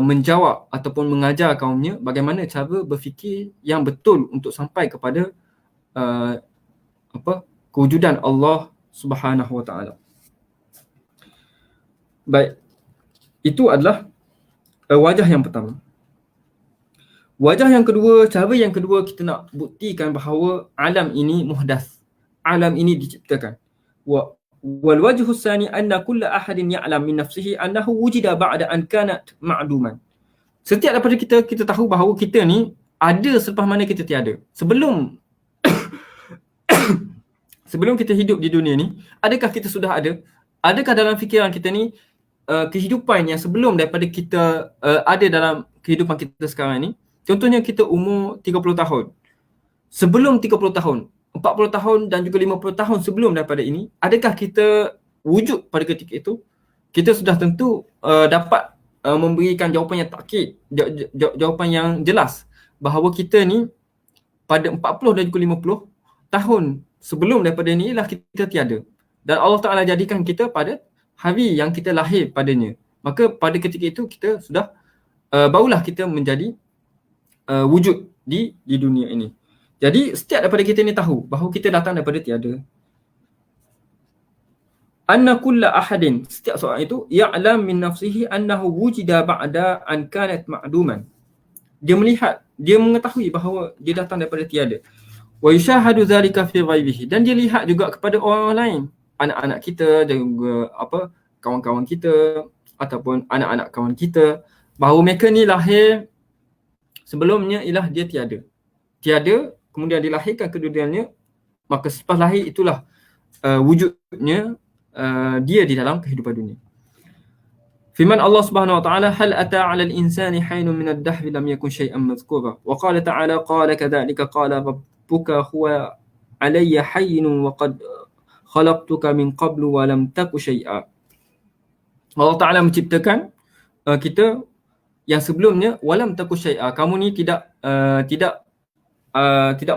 menjawab ataupun mengajar kaumnya bagaimana cara berfikir yang betul untuk sampai kepada kewujudan Allah Subhanahu Wa Taala. Baik, itu adalah wajah yang pertama. Wajah yang kedua, cara yang kedua, kita nak buktikan bahawa alam ini muhdas, alam ini diciptakan. Wal wajhu tsani anna kull ahadin ya'lam min nafsihi annahu wujida ba'da an kanat ma'duman. Setiap daripada kita tahu bahawa kita ni ada selepas mana kita tiada. Sebelum kita hidup di dunia ni, adakah kita sudah ada? Adakah dalam fikiran kita ni kehidupan yang sebelum daripada kita ada dalam kehidupan kita sekarang ni? Contohnya kita umur 30 tahun. Sebelum 30 tahun, 40 tahun dan juga 50 tahun sebelum daripada ini, adakah kita wujud pada ketika itu? Kita sudah tentu dapat memberikan jawapan yang takkid, jawapan yang jelas bahawa kita ni pada 40 dan juga 50 tahun sebelum daripada ni lah kita tiada. Dan Allah Ta'ala jadikan kita pada hari yang kita lahir padanya. Maka pada ketika itu kita sudah barulah kita menjadi wujud di dunia ini. Jadi setiap daripada kita ni tahu bahawa kita datang daripada tiada. Anna kulla ahadin, setiap seorang itu ya'lam min nafsihi annahu wujida ba'da an kanat ma'duman. Dia melihat, dia mengetahui bahawa dia datang daripada tiada. Wa yushahadu dhalika fi ghaibihi, dan dia lihat juga kepada orang lain, anak-anak kita dan juga kawan-kawan kita ataupun anak-anak kawan kita, bahawa mereka ni lahir sebelumnya ialah dia tiada, kemudian dilahirkan ke dunianya, maka selepas lahir itulah wujudnya dia di dalam kehidupan dunia. Firman Allah Subhanahu Wa Taala, hal ata 'ala al-insani hinun min ad-dahr lam yakun shay'an madhkura. Wa qala ta'ala, qala kadhalika qala rabbuka huwa 'alayya hayyun wa qad khalaqtuka min qablu wa lam taku shay'a. Allah Ta'ala menciptakan kita yang sebelumnya walam taku syai'a, kamu ni tidak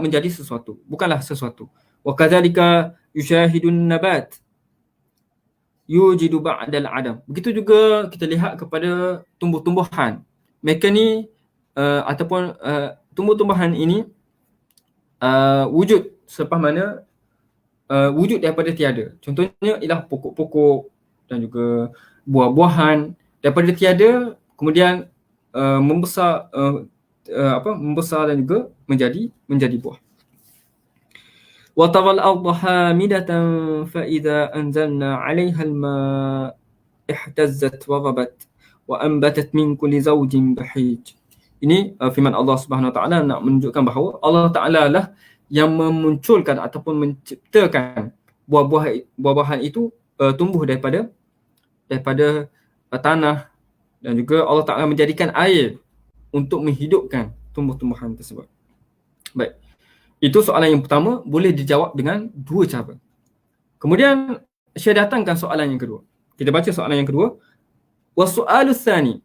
menjadi sesuatu, bukanlah sesuatu. Wa kadzalika yushahidun nabat yujidu ba'dal adam. Begitu juga kita lihat kepada tumbuh-tumbuhan. Mereka ni ataupun tumbuh-tumbuhan ini wujud selepas mana wujud daripada tiada. Contohnya ialah pokok-pokok dan juga buah-buahan daripada tiada kemudian membesar dan juga menjadi buah. Wa taral arda hamidatan fa idza anzalna 'alayha al-ma' ihtazzat wa rabat wa anbatat min kulli zawjin bahij. Ini firman Allah Subhanahu Wa Taala nak menunjukkan bahawa Allah Taala lah yang memunculkan ataupun menciptakan buah-buahan itu tumbuh daripada tanah, dan juga Allah Taala menjadikan air untuk menghidupkan tumbuh-tumbuhan tersebut. Baik. Itu soalan yang pertama, boleh dijawab dengan dua cara. Kemudian saya datangkan soalan yang kedua. Kita baca soalan yang kedua. Wasu'alus tsani.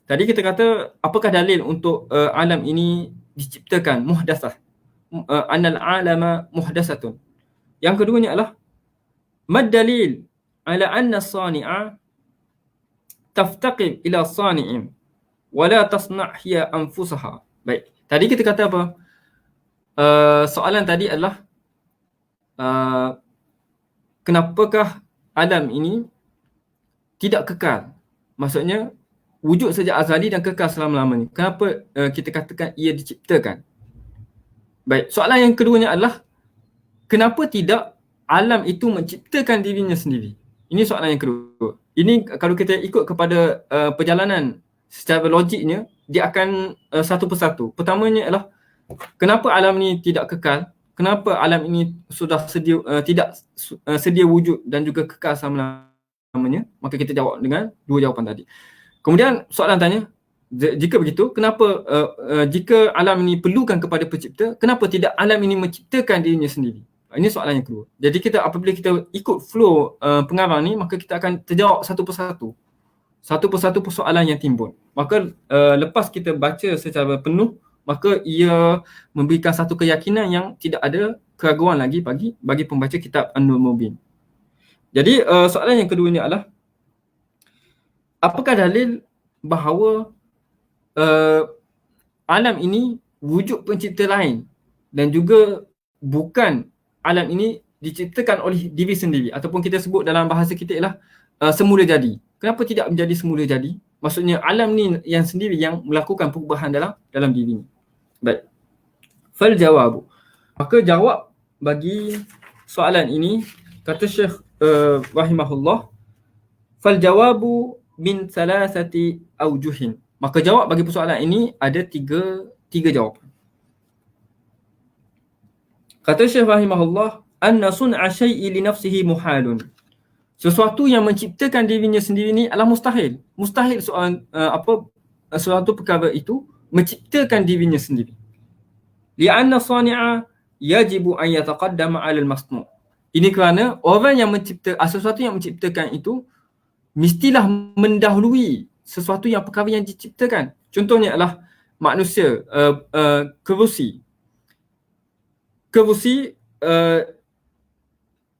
Tadi kita kata apakah dalil untuk alam ini diciptakan muhdatsah? Annal alama muhdatsatun. Yang keduanya adalah mad dalil ala anna as-sani'a taftaqib ila as-sani'in wa la tasna' hiya anfusaha. Baik. Tadi kita kata apa? Soalan tadi adalah kenapakah alam ini tidak kekal? Maksudnya wujud sejak azali dan kekal selama-lamanya. Kenapa kita katakan ia diciptakan? Baik, soalan yang keduanya adalah kenapa tidak alam itu menciptakan dirinya sendiri? Ini soalan yang kedua. Ini kalau kita ikut kepada perjalanan secara logiknya, dia akan satu persatu. Pertamanya adalah kenapa alam ini tidak kekal? Kenapa alam ini sudah tidak sedia wujud dan juga kekal selama-lamanya? Maka kita jawab dengan dua jawapan tadi. Kemudian soalan tanya, jika begitu, kenapa jika alam ini perlukan kepada pencipta, kenapa tidak alam ini menciptakan dirinya sendiri? Ini soalan yang kedua. Jadi apabila kita ikut flow pengarang ni, maka kita akan terjawab satu persatu persoalan yang timbul. Maka lepas kita baca secara penuh, maka ia memberikan satu keyakinan yang tidak ada keraguan lagi bagi pembaca kitab An-Nur Mubin. Jadi soalan yang keduanya adalah apakah dalil bahawa alam ini wujud pencipta lain dan juga bukan alam ini diciptakan oleh diri sendiri, ataupun kita sebut dalam bahasa kita ialah semula jadi. Kenapa tidak menjadi semula jadi? Maksudnya alam ni yang sendiri yang melakukan perubahan dalam dirinya. Baik. Fal jawabu. Maka jawab bagi soalan ini, kata Syekh rahimahullah, fal jawabu min salasati aujuhin. Maka jawab bagi persoalan ini ada tiga jawapan. Kata Syekh rahimahullah, anna sun'a syai'i li nafsihi muhalun. Sesuatu yang menciptakan dirinya sendiri ni adalah mustahil. Mustahil suatu perkara itu menciptakan dirinya sendiri. Li'anna sani'a yajibu an yataqaddama 'ala al-masnu'. Ini kerana orang yang sesuatu yang menciptakan itu mestilah mendahului sesuatu yang perkara yang diciptakan. Contohnya adalah manusia, kerusi. Kerusi,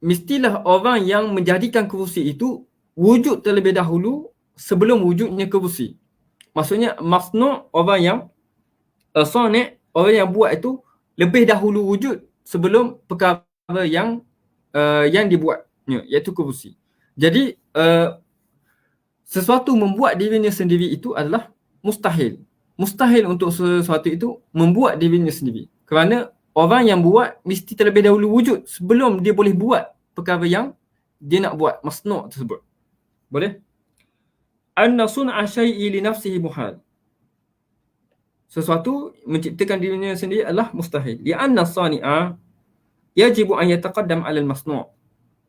mestilah orang yang menjadikan kerusi itu wujud terlebih dahulu sebelum wujudnya kerusi. Maksudnya masnu' orang yang sani', orang yang buat itu lebih dahulu wujud sebelum perkara yang dibuatnya, iaitu kerusi. Jadi sesuatu membuat dirinya sendiri itu adalah mustahil. Mustahil untuk sesuatu itu membuat dirinya sendiri. Kerana orang yang buat mesti terlebih dahulu wujud sebelum dia boleh buat perkara yang dia nak buat, masnu' tersebut. Boleh? Anna sun'a syai'i li nafsihi muhal. Sesuatu menciptakan dirinya sendiri adalah mustahil. Li'anna sani'a yajibu an yataqaddam 'ala al-masnu'.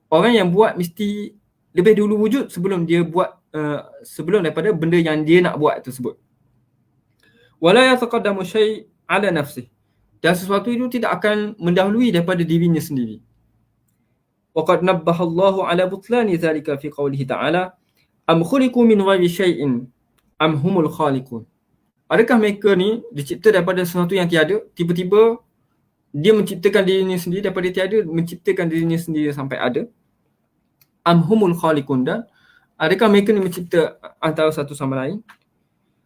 Orang yang buat mesti lebih dulu wujud sebelum dia buat, sebelum daripada benda yang dia nak buat tersebut. Wala yataqaddamu syai' 'ala nafsihi. Dan sesuatu itu tidak akan mendahului daripada dirinya sendiri. Waqad nabbaha Allahu 'ala butlani zalika fi qawlihi ta'ala am khuliqu min ghairi syai'in am humul khaliqun. Adakah mereka ni dicipta daripada sesuatu yang tiada, tiba-tiba dia menciptakan dirinya sendiri daripada tiada, menciptakan dirinya sendiri sampai ada? Am humul khaliqun, dan adakah mereka ni mencipta antara satu sama lain?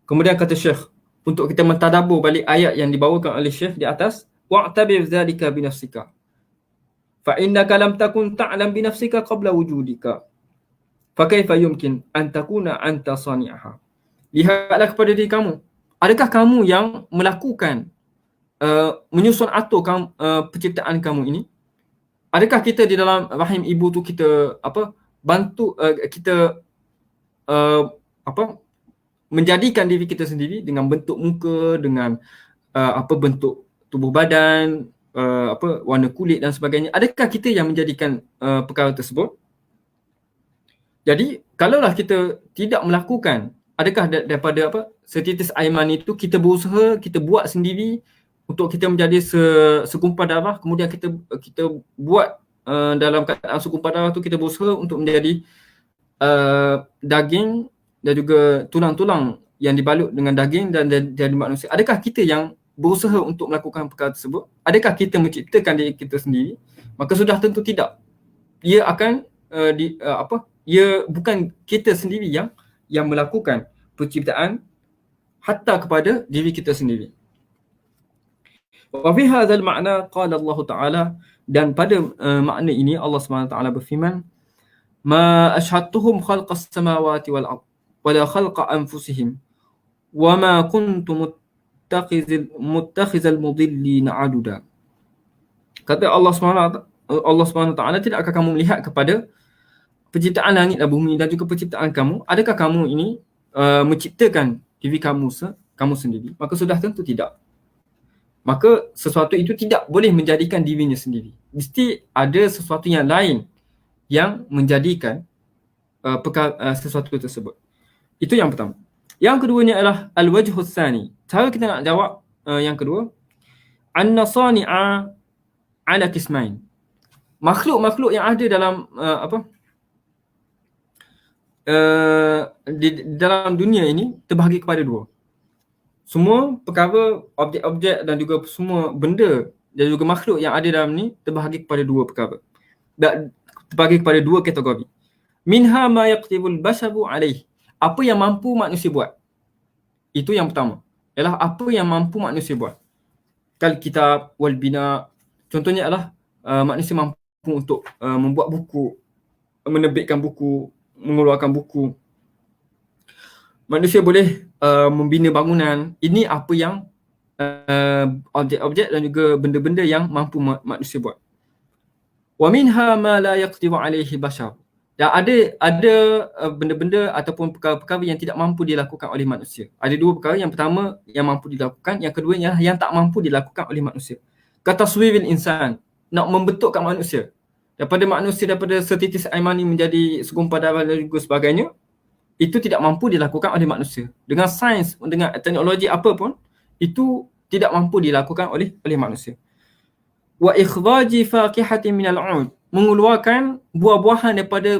Kemudian kata Syekh, untuk kita mentadabbur balik ayat yang dibawakan oleh Syekh di atas, wa'tabir zalika bi nafsika fa innaka lam takun ta'lam bi nafsika qabla wujudika fa kaifa yumkin an takuna anta sani'aha. Lihatlah kepada diri kamu, adakah kamu yang melakukan menyusun atur penciptaan kamu ini? Adakah kita di dalam rahim ibu tu kita bantu kita menjadikan diri kita sendiri dengan bentuk muka, dengan bentuk tubuh badan, warna kulit dan sebagainya. Adakah kita yang menjadikan perkara tersebut? Jadi kalaulah kita tidak melakukan, adakah daripada setitis air mani itu kita berusaha, kita buat sendiri untuk kita menjadi sekumpal darah, kemudian kita buat dalam keadaan sekumpal darah tu kita berusaha untuk menjadi daging dan juga tulang-tulang yang dibalut dengan daging dan jadi manusia. Adakah kita yang berusaha untuk melakukan perkara tersebut? Adakah kita menciptakan diri kita sendiri? Maka sudah tentu tidak. Ia akan ia bukan kita sendiri yang melakukan penciptaan hatta kepada diri kita sendiri. Wa fi hadzal ma'na qala Allah Ta'ala, dan pada makna ini Allah SWT berfirman, ma ashhadtuhum khalqas samawati wal ard wala khalqa anfusihim wa ma kuntu muttakhizal mudillina aduda. Kata Allah SWT, tidak akan kamu melihat kepada penciptaan langit dan bumi dan juga penciptaan kamu, adakah kamu ini menciptakan diri kamu sendiri? Maka sudah tentu tidak. Maka sesuatu itu tidak boleh menjadikan dirinya sendiri. Mesti ada sesuatu yang lain yang menjadikan sesuatu tersebut. Itu yang pertama. Yang keduanya adalah al-wajhus tsani. Cara kita nak jawab yang kedua, anna sani'a ala qismain. Makhluk-makhluk yang ada dalam di dalam dunia ini terbahagi kepada dua. Semua perkara, objek-objek dan juga semua benda dan juga makhluk yang ada dalam ni terbahagi kepada dua perkara. Terbahagi kepada dua kategori. Minha ma yaqtibul basharu alaih. Apa yang mampu manusia buat. Itu yang pertama. Ialah apa yang mampu manusia buat. Kal kitab wal bina. Contohnya adalah manusia mampu untuk membuat buku, menerbitkan buku, mengeluarkan buku. Manusia boleh membina bangunan. Ini apa yang objek-objek dan juga benda-benda yang mampu manusia buat. Wa minha ma la yaqdiru alaihi bashar. Dan ada benda-benda ataupun perkara-perkara yang tidak mampu dilakukan oleh manusia. Ada dua perkara. Yang pertama yang mampu dilakukan, yang keduanya yang tak mampu dilakukan oleh manusia. Kataswiril insan, nak membentukkan manusia. Daripada setitis air mani menjadi segumpal darah dan juga sebagainya, itu tidak mampu dilakukan oleh manusia. Dengan sains, dengan teknologi apa pun, itu tidak mampu dilakukan oleh manusia. Wa ikhraji faqihatin minal 'ud, mengeluarkan buah-buahan daripada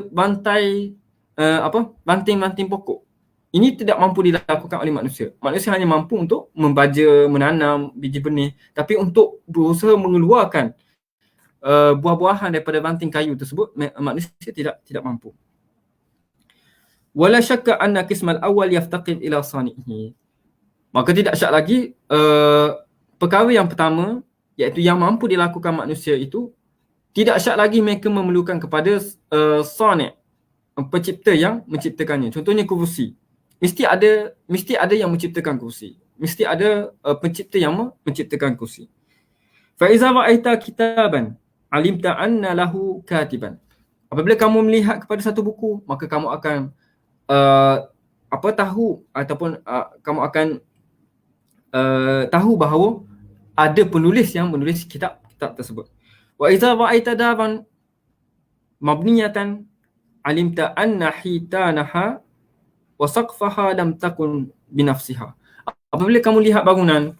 banting-banting pokok. Ini tidak mampu dilakukan oleh manusia. Manusia hanya mampu untuk membaja, menanam biji benih, tapi untuk berusaha mengeluarkan buah-buahan daripada banting kayu tersebut, manusia tidak mampu. Wala syakka anna qismal awal yaftaqid ila sanihi. Maka tidak syak lagi perkara yang pertama, iaitu yang mampu dilakukan manusia itu, tidak syak lagi mereka memerlukan kepada sani', pencipta yang menciptakannya. Contohnya kerusi. Mesti ada yang menciptakan kerusi. Mesti ada pencipta yang menciptakan kerusi. Fa iza ra'aita kitaban alimta anna lahu katiban. Apabila kamu melihat kepada satu buku, maka kamu akan tahu ataupun kamu akan tahu bahawa ada penulis yang menulis kitab tersebut. Wa iza ra'aita daran mabniyatan alimta anna hitanaha wa saqfaha lam takun binafsiha. Apabila kamu lihat bangunan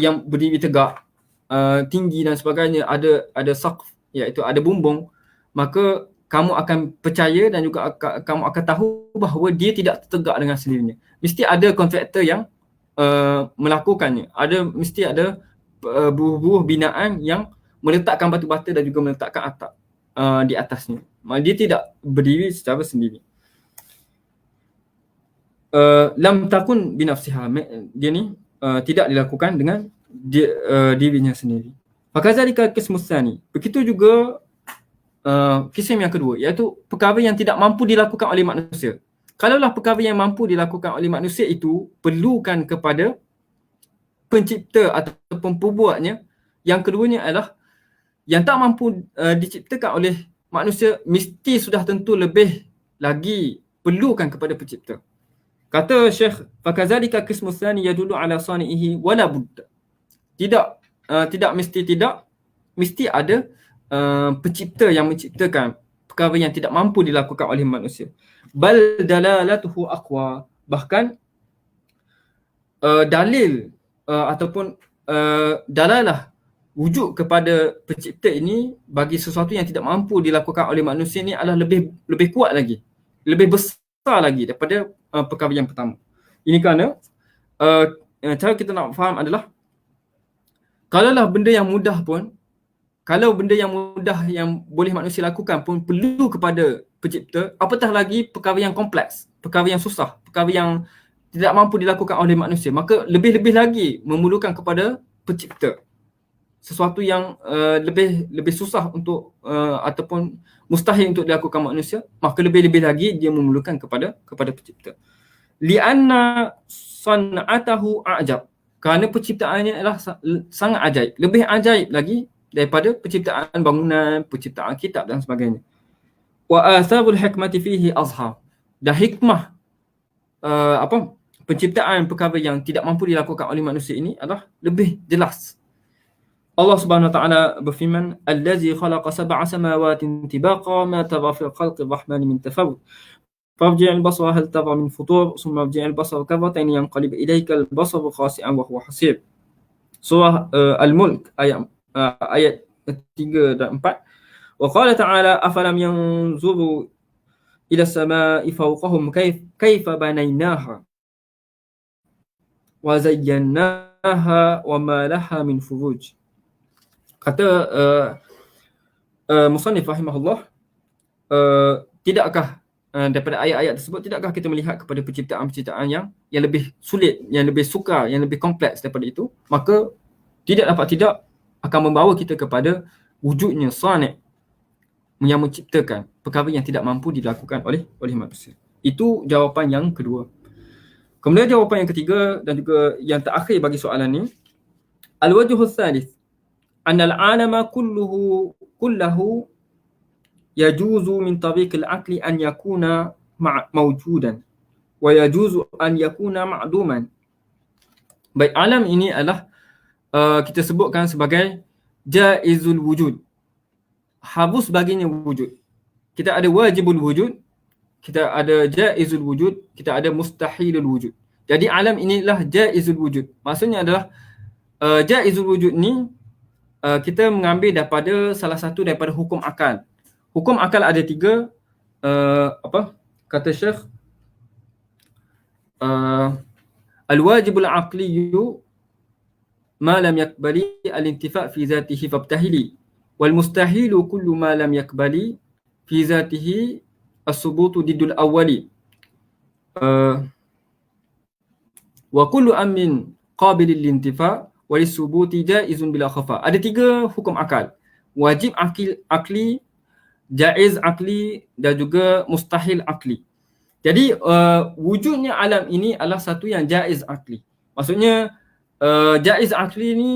yang berdiri tegak, tinggi dan sebagainya, ada saqf, iaitu ada bumbung, maka kamu akan percaya dan juga kamu akan tahu bahawa dia tidak tegak dengan sendirinya. Mesti ada kontraktor yang melakukannya. Mesti ada buruh-buruh binaan yang meletakkan batu bata dan juga meletakkan atap di atasnya. Dia tidak berdiri secara sendiri. Lam takun binafsiha. Dia ni tidak dilakukan dengan dirinya sendiri. Fakazalika qismus tsani. Begitu juga kisah yang kedua, iaitu perkara yang tidak mampu dilakukan oleh manusia. Kalaulah perkara yang mampu dilakukan oleh manusia itu perlukan kepada pencipta ataupun pembuatnya, yang keduanya adalah yang tak mampu diciptakan oleh manusia, mesti sudah tentu lebih lagi perlukan kepada pencipta. Kata Syekh, fakazalika qismu tsani yadullu ala sani'ihi wala budda. Tidak mesti ada pencipta yang menciptakan perkara yang tidak mampu dilakukan oleh manusia. Bal dalalatuhu aqwa. Bahkan dalil ataupun dalalah wujud kepada pencipta ini bagi sesuatu yang tidak mampu dilakukan oleh manusia ini adalah lebih kuat lagi, lebih besar lagi daripada perkara yang pertama. Ini kerana cara kita nak faham adalah kalaulah benda yang mudah pun, kalau benda yang mudah yang boleh manusia lakukan pun perlu kepada pencipta, apatah lagi perkara yang kompleks, perkara yang susah, perkara yang tidak mampu dilakukan oleh manusia, maka lebih-lebih lagi memerlukan kepada pencipta. Sesuatu yang lebih susah untuk ataupun mustahil untuk dilakukan manusia, maka lebih-lebih lagi dia memerlukan kepada pencipta. Li'anna san'atahu a'jab. Kerana penciptaannya adalah sangat ajaib, lebih ajaib lagi daripada penciptaan bangunan, penciptaan kitab dan sebagainya. Wa athabul hikmati fihi azhar. Dan hikmah penciptaan perkara yang tidak mampu dilakukan oleh manusia ini adalah lebih jelas. Allah Subhanahu wa taala berfirman, "Allazi khalaqa sab'a samawatin tibaqa ma tara fi khalqi rahmani min tafawut. فارجع البصر هل ترى من فطور ثم ارجع البصر كرتين ينقلب إليك البصر خاسئا وهو حسير." Surah Al-Mulk ayat 3 dan 4. Wa qala ta'ala afalam yanzuru ila as-sama'i fawqahum kaifa banaynaha wa zayyanaha wa ma laha min furuj. Kata musannif rahimahullah, tidakkah daripada ayat-ayat tersebut, tidakkah kita melihat kepada penciptaan-penciptaan yang lebih sulit, yang lebih sukar, yang lebih kompleks daripada itu, maka tidak dapat tidak akan membawa kita kepada wujudnya sani' yang menciptakan perkara yang tidak mampu dilakukan oleh manusia. Itu jawapan yang kedua. Kemudian jawapan yang ketiga dan juga yang terakhir bagi soalan ni, al-wajhu tsalits anna al-'alama kullahu yajuzu min tariq al-'aqli an yakuna mawjudan wa yajuzu an yakuna ma'duman. Baik, alam ini adalah kita sebutkan sebagai jaizul wujud. Harus baginya wujud. Kita ada wajibul wujud, kita ada jaizul wujud, kita ada mustahilul wujud. Jadi alam inilah jaizul wujud. Maksudnya adalah jaizul wujud ni kita mengambil daripada salah satu daripada hukum akal. Hukum akal ada 3, kata Syekh, al-wajibul aqliyyu ma lam yakbali al-intifa' fi zatihi fabtahili wal mustahilu kullu ma lam yakbali fi zatihi as-subutu diddul awwali wa kullu amrin qabilil intifa' wa lis-subuti jaizun bila khafa. Ada 3 hukum akal. Wajib akli, jaiz akli dan juga mustahil akli. Jadi wujudnya alam ini adalah satu yang jaiz akli. Maksudnya jaiz akli ni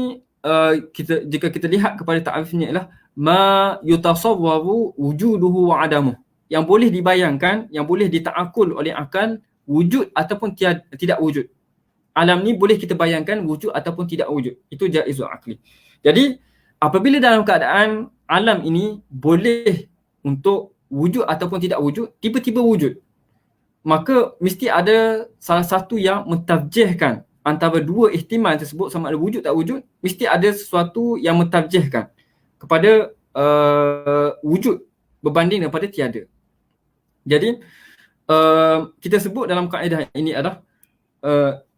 jika kita lihat kepada ta'rifnya ialah ma yutasawwaru wujuduhu wa adamuh. Yang boleh dibayangkan, yang boleh dita'akul oleh akal wujud ataupun tidak wujud. Alam ni boleh kita bayangkan wujud ataupun tidak wujud. Itu jaizul akli. Jadi apabila dalam keadaan alam ini boleh untuk wujud ataupun tidak wujud, tiba-tiba wujud, maka mesti ada salah satu yang mentarjihkan antara dua ihtimal tersebut, sama ada wujud tak wujud, mesti ada sesuatu yang mentarjihkan kepada wujud berbanding daripada tiada. Jadi kita sebut dalam kaedah ini adalah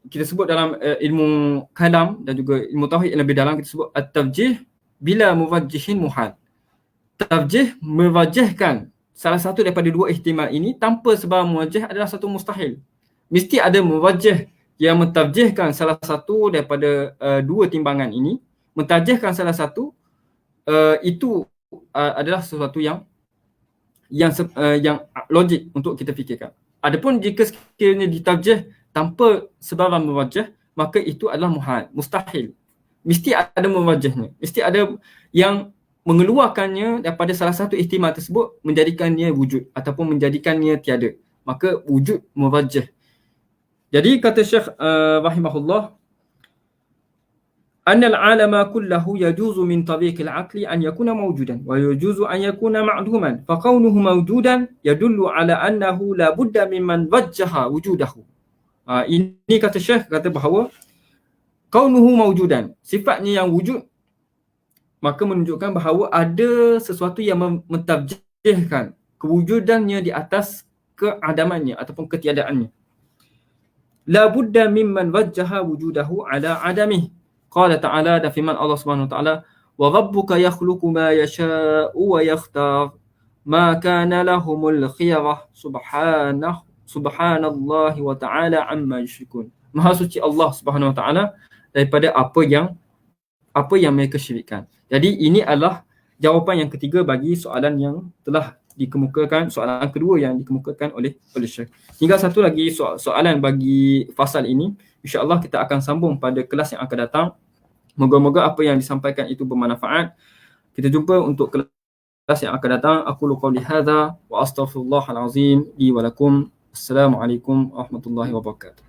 kita sebut dalam ilmu kalam dan juga ilmu tauhid yang lebih dalam, kita sebut at-tarjih bila muwajjihin muhal. Tarjih merajihkan salah satu daripada dua ihtimal ini tanpa sebab muwajjih adalah satu mustahil. Mesti ada muwajjih yang mentarjihkan salah satu daripada dua timbangan ini, mentarjihkan salah satu, itu adalah sesuatu yang logik untuk kita fikirkan. Adapun jika sekiranya ditarjih tanpa sebab muwajjih, maka itu adalah muhal, mustahil. Mesti ada muwajjihnya, mesti ada yang mengeluarkannya daripada salah satu ihtimal tersebut, menjadikannya wujud ataupun menjadikannya tiada. Maka wujud muwajjih. Jadi kata Syekh rahimahullah, أن العالم كله يجوز من طريق العقل أن يكون موجودا ويجوز أن يكون معدوما فكونه موجودا يدل على أنه لا بد ممن وجه وجوده. Ini kata Syekh kata bahawa kaunuhu mawjudan, sifatnya yang wujud, maka menunjukkan bahawa ada sesuatu yang mentarjihkan kewujudannya di atas keadamannya ataupun ketiadaannya. La budda mimman wajjaha wujudahu ala adamih. Qala ta'ala, dan firman Allah Subhanahu wa ta'ala, wa rabbuka yakhluqu ma yasha'u wa yakhtar ma kana lahumul khiyarah subhanallahi wa ta'ala amma yushrikun. Maha suci Allah Subhanahu wa ta'ala daripada apa yang mereka syirikkan. Jadi ini adalah jawapan yang ketiga bagi soalan yang telah dikemukakan, soalan kedua yang dikemukakan oleh Syekh. Tinggal satu lagi soalan bagi fasal ini. InsyaAllah kita akan sambung pada kelas yang akan datang. Moga-moga apa yang disampaikan itu bermanfaat. Kita jumpa untuk kelas yang akan datang. Aqulu qawli hadza wa astaghfirullahal azim li wa lakum. Assalamualaikum warahmatullahi wabarakatuh.